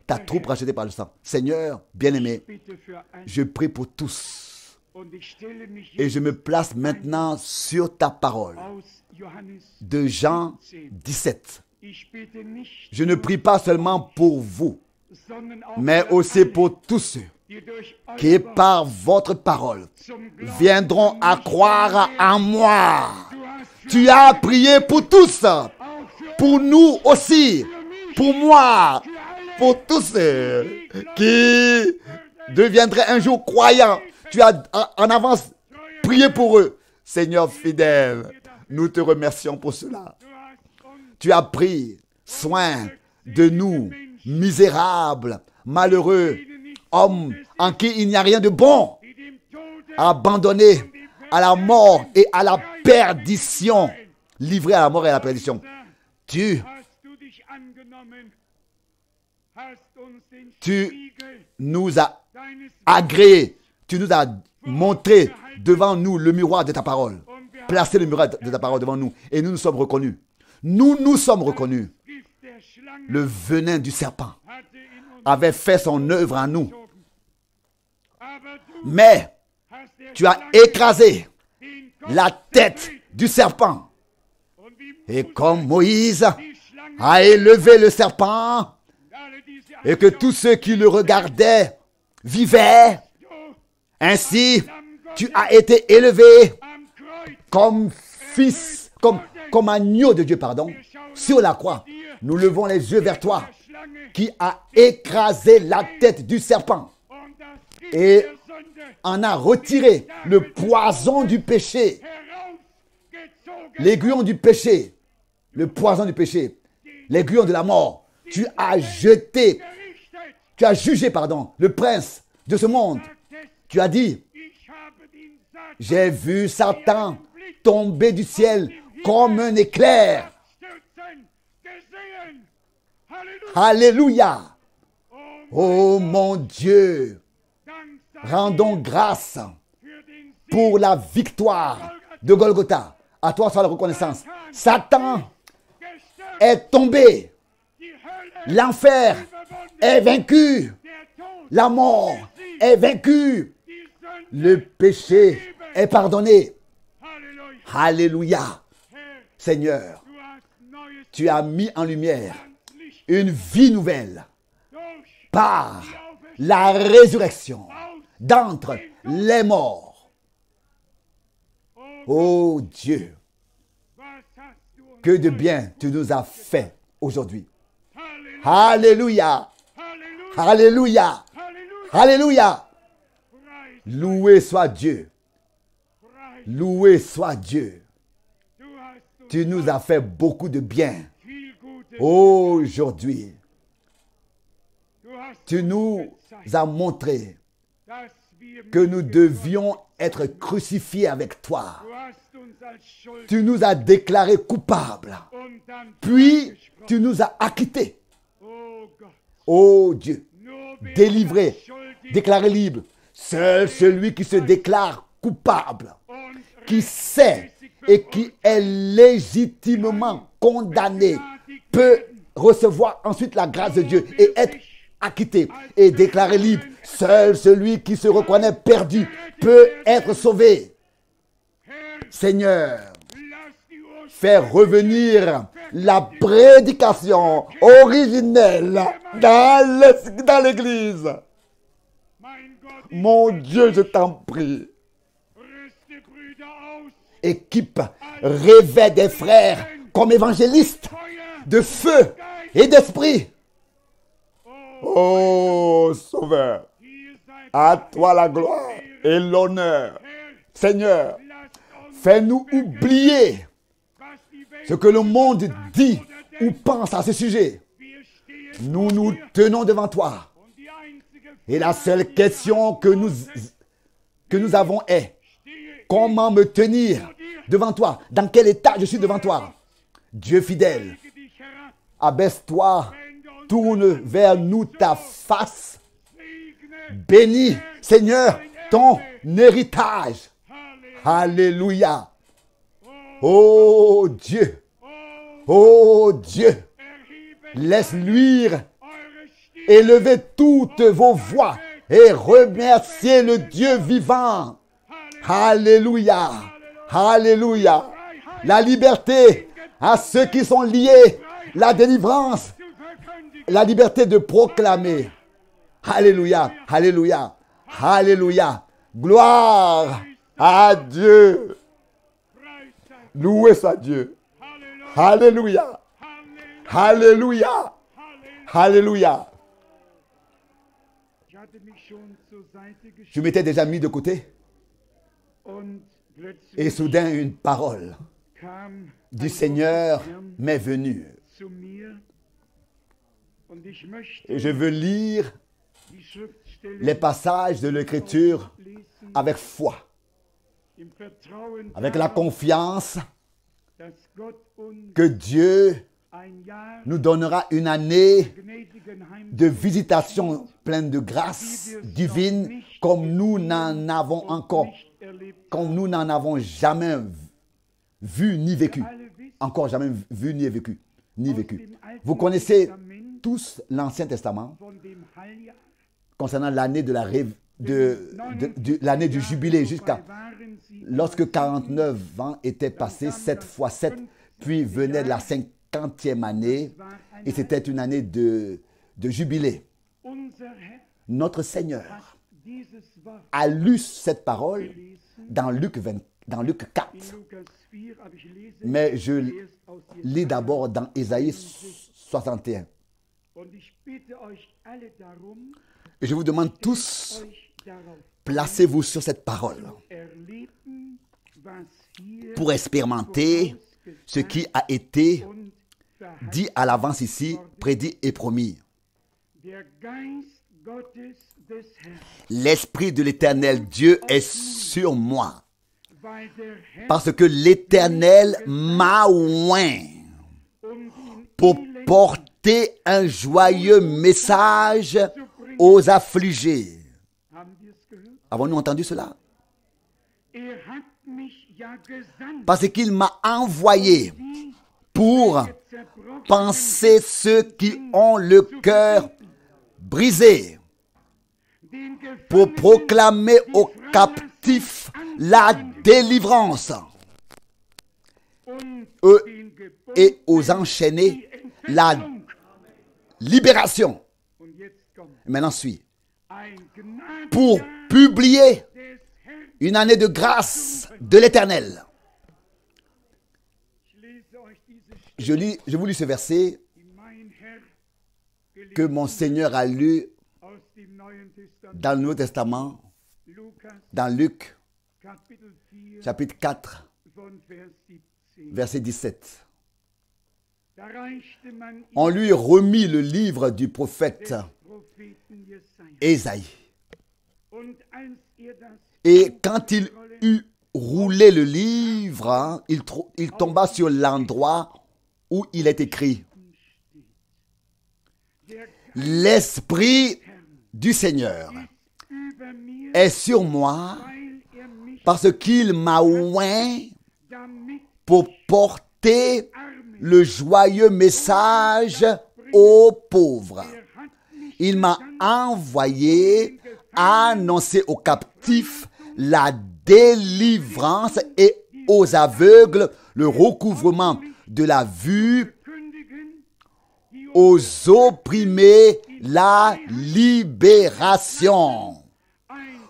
ta troupe rachetée par le sang. Seigneur, bien-aimé, Bitte für ein je prie pour tous und ich stelle mich et jetzt je me place maintenant sur ta parole aus Johannes de Jean 17. 17. Ich bitte nicht Je ne prie pas seulement pour vous, sondern auch mais für aussi alle, pour tous ceux die durch qui, euer Wort par votre parole, zum Glauben viendront à croire en moi. Du hast für Tu as prié pour tous, auch für pour nous aussi, pour moi, pour tous ceux qui deviendraient un jour croyants. Tu as en avance prié pour eux. Seigneur fidèle, nous te remercions pour cela. du hast uns Tu as pris soin de nous, misérables, malheureux, hommes en qui il n'y a rien de bon, die dem Tode abandonnés à la mort et à la perdition, livrés à la mort et à la perdition. Tu hast du dich angenommen, hast uns den Tu Spiegel nous as deines agréé, tu nous as montré devant nous le miroir de ta parole, placé le miroir de ta parole devant nous et nous nous sommes reconnus. Nous sommes reconnus. Gift der Schlange Le venin du serpent hatte in uns avait fait son œuvre en nous. gezogen. Aber du Mais hast der tu as Schlange écrasé den Kopf la tête zertreten. du serpent. Und wie Et Mose comme Moïse die Schlange a élevé le serpent alle diese et que tous ceux qui le regardaient vivaient, du ainsi Lamm tu Gottes as été élevé am Kreuz comme fils, comme agneau de Dieu, pardon, sur la croix. Nous levons les yeux vers toi, der Schlange qui a écrasé la tête du serpent und das Gift et der Sünde en a retiré le poison du péché, herausgezogen. l'aiguillon du péché, le poison du péché, l'aiguillon de la mort. Tu as jeté, Gerichtet tu as jugé, pardon, le prince de ce monde. es, Tu as dit, ich habe den Satan j'ai vu Satan tomber du ciel comme un éclair. stürzen gesehen. Halleluja. Alléluia. Oh, Oh mon Dieu, Dank sei rendons grâce für den Sieg pour la victoire de Golgotha. À toi soit la reconnaissance. Satan gestürzt. est tombé. Die Hölle L'enfer überwunden. est vaincu. Der Tod, La mort est vaincue. die Sünde. Le péché est pardonné. Halleluja. Alléluia. Herr, Seigneur, du hast neues tu as mis en lumière Licht une vie nouvelle durch par die Auferstehung la résurrection aus. d'entre les morts. Oh, Oh Dieu, was hast du uns que de bien tu nous as fait aujourd'hui. Halleluja. Alléluia. Halleluja. Alléluia. Halleluja. Alléluia. Preis, Loué soit Dieu. preis. Loué soit Dieu. Du hast uns Tu nous as fait beaucoup de bien viel Gutes. aujourd'hui. Du hast Tu uns nous gezeigt, as montré dass wir que mit nous dir devions être crucifiés avec toi. Du hast uns als Schuld Tu nous as déclarés coupables. und dann Puis freigesprochen. tu nous as acquittés. Oh Gott, Oh Dieu, nur wer délivrés, unschuldig déclarés libres. Seul celui qui se déclare coupable, und qui sait et qui est légitimement condamné, peut recevoir ensuite la grâce de Dieu et être acquitté et déclaré libre. Seul celui qui se reconnaît perdu peut être sauvé. Herr, Seigneur, lass die Ursprünge faire revenir la prédication originelle dans l'église. mein Gott, Mon Dieu, je t'en prie. rüste Brüder aus, Équipe, revêt des frères comme évangélistes Feuer, de feu et d'esprit. Oh, Sauveur, hier seid à toi la gloire et l'honneur. Herr, Seigneur, lasst uns, fais-nous oublier was die Welt ce que le monde dit ou pense à ce sujet. wir stehen Nous nous tenons devant toi. und die einzige Et la seule question que nous avons est, stehe comment me tenir devant toi? Dans quel état je suis devant toi? Dieu fidèle, ich dich herab, abaisse-toi, wenn du uns tourne vers nous ta face segne Bénis, Seigneur, ton héritage. Alléluia. Oh Dieu. Oh Dieu. Laisse luire. Élevez toutes vos voix et remerciez le Dieu vivant. Alléluia. Alléluia. La liberté à ceux qui sont liés. La délivrance. La liberté de proclamer. Alléluia. Alléluia. Alléluia. Gloire à Dieu. Loué soit Dieu. Alléluia. Alléluia. Alléluia. Je m'étais déjà mis de côté. Et soudain, une parole du Seigneur m'est venue. Et je veux lire les passages de l'Écriture avec foi, avec la confiance que Dieu nous donnera une année de visitation pleine de grâce divine comme nous n'en avons jamais vu ni vécu. Encore jamais vu ni vécu. Vous connaissez tous l'Ancien Testament concernant l'année de l'année du jubilé jusqu'à lorsque 49 ans étaient passés, 7 fois 7, puis venait la 50e année et c'était une année de jubilé. Notre Seigneur a lu cette parole dans Luc 4. Mais je lis d'abord dans Ésaïe 61. Et je vous demande tous, placez-vous sur cette parole pour expérimenter ce qui a été dit à l'avance ici, prédit et promis. L'Esprit de l'Éternel Dieu est sur moi, parce que l'Éternel m'a oint pour porter un joyeux message aux affligés. Avons-nous entendu cela? Parce qu'il m'a envoyé pour panser ceux qui ont le cœur brisé, pour proclamer aux captifs la délivrance et aux enchaînés la libération. Maintenant suit. Pour publier une année de grâce de l'Éternel. Je vous lis ce verset que mon Seigneur a lu dans le Nouveau Testament, dans Luc, chapitre 4, verset 17. On lui remit le livre du prophète Ésaïe. Et quand il eut roulé le livre, il tomba sur l'endroit où il est écrit: L'Esprit du Seigneur est sur moi parce qu'il m'a oint pour porter le joyeux message aux pauvres. Il m'a envoyé annoncer aux captifs la délivrance et aux aveugles le recouvrement de la vue, aux opprimés la libération,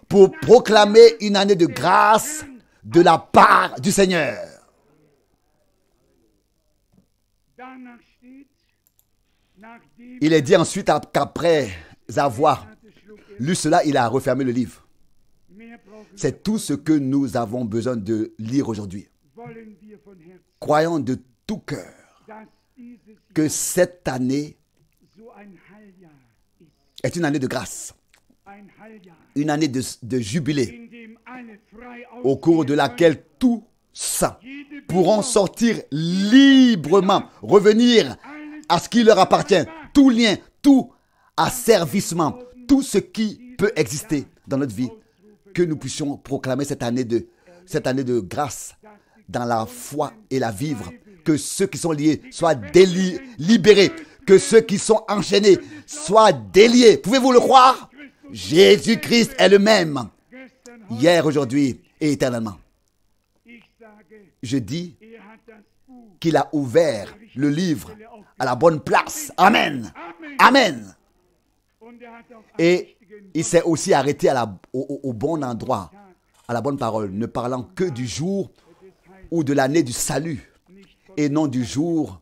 pour proclamer une année de grâce de la part du Seigneur. Il est dit ensuite qu'après avoir lu cela, il a refermé le livre. C'est tout ce que nous avons besoin de lire aujourd'hui. Croyons de tout cœur que cette année est une année de grâce, une année de jubilé, au cours de laquelle tous pourront sortir librement, revenir à ce qui leur appartient, tout lien, tout asservissement, tout ce qui peut exister dans notre vie, que nous puissions proclamer cette année de grâce dans la foi et la vivre. Que ceux qui sont liés soient libérés. Que ceux qui sont enchaînés soient déliés. Pouvez-vous le croire? Jésus-Christ est le même, hier, aujourd'hui et éternellement. Je dis qu'il a ouvert le livre à la bonne place. Amen. Amen. Et il s'est aussi arrêté au bon endroit, à la bonne parole, ne parlant que du jour ou de l'année du salut et non du jour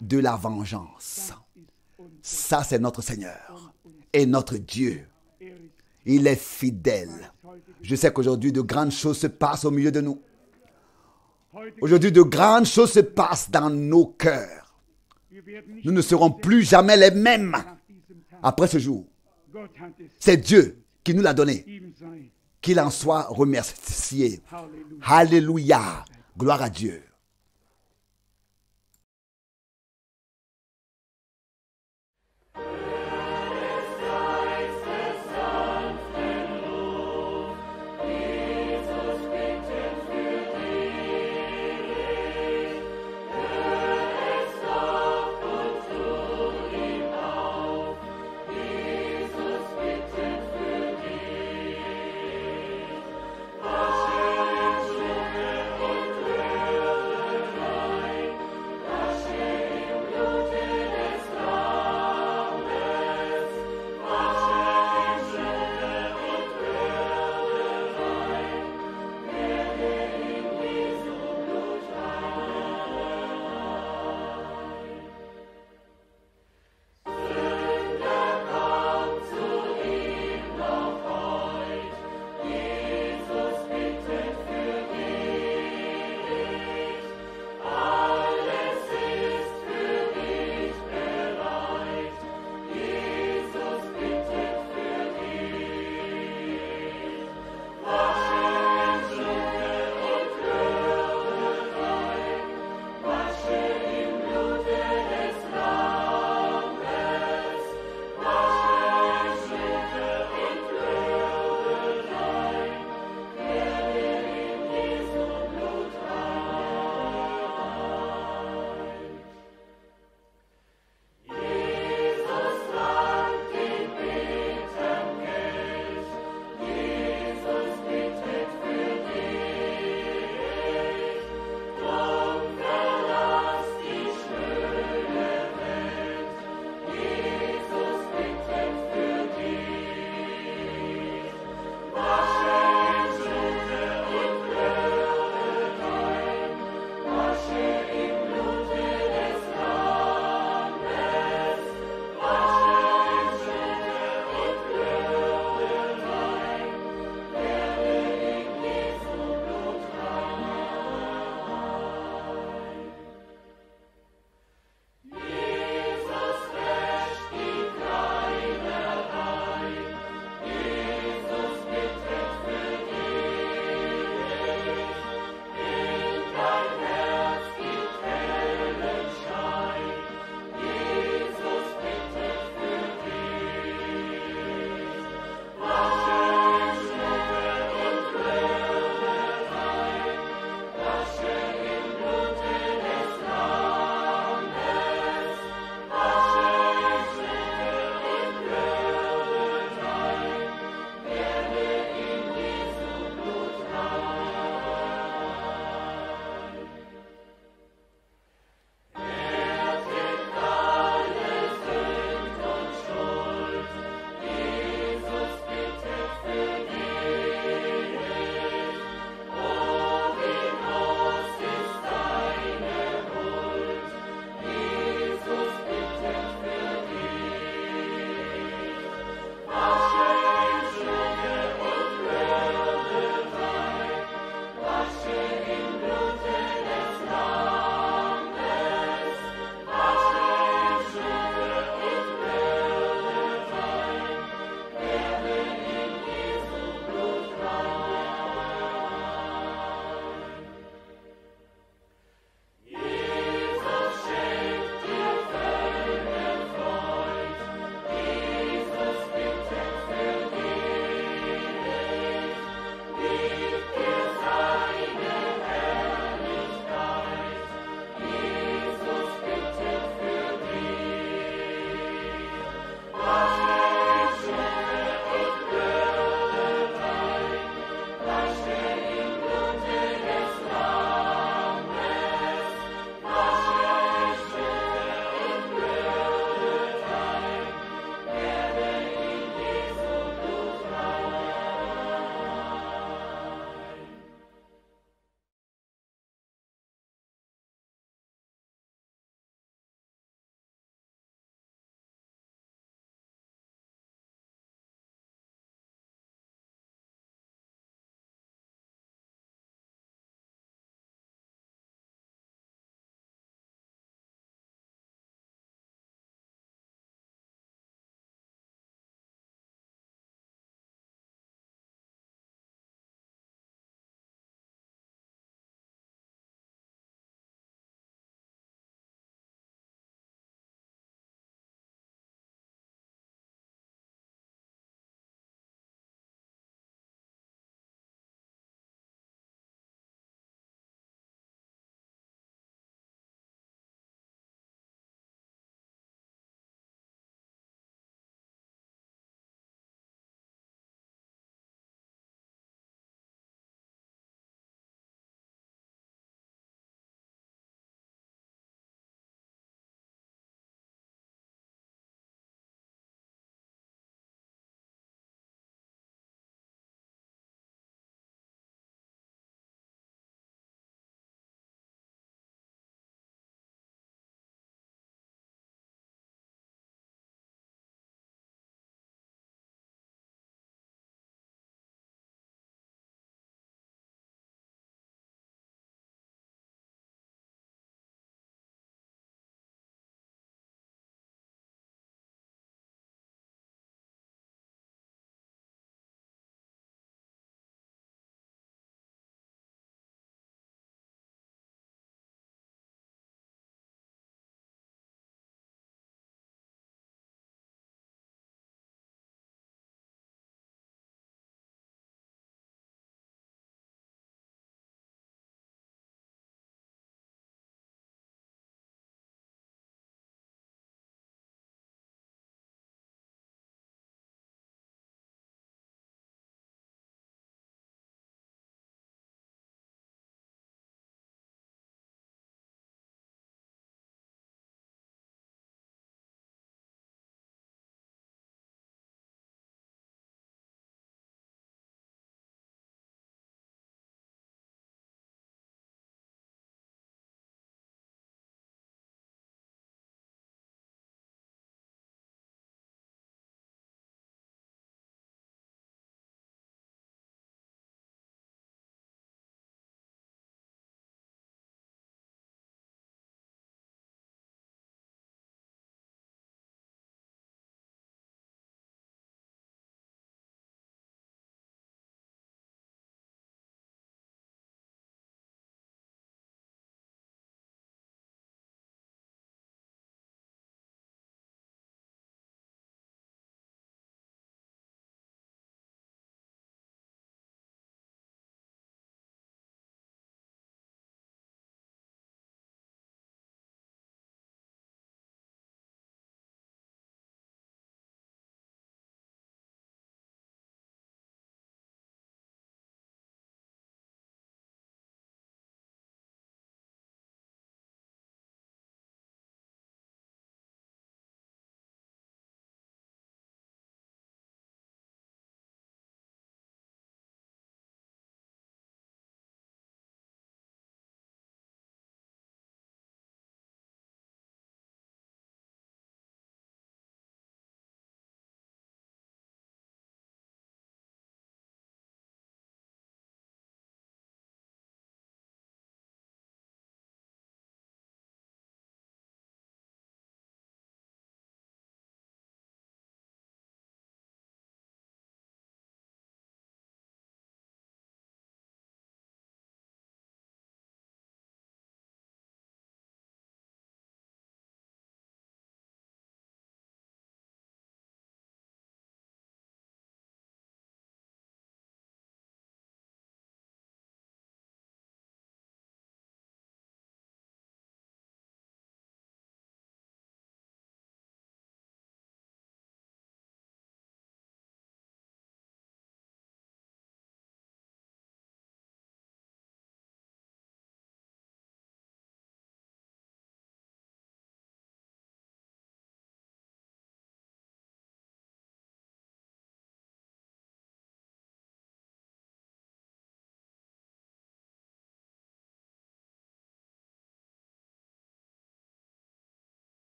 de la vengeance. Ça, c'est notre Seigneur et notre Dieu. Il est fidèle. Je sais qu'aujourd'hui, de grandes choses se passent au milieu de nous. Aujourd'hui, de grandes choses se passent dans nos cœurs. Nous ne serons plus jamais les mêmes après ce jour. C'est Dieu qui nous l'a donné. Qu'il en soit remercié. Alléluia. Gloire à Dieu.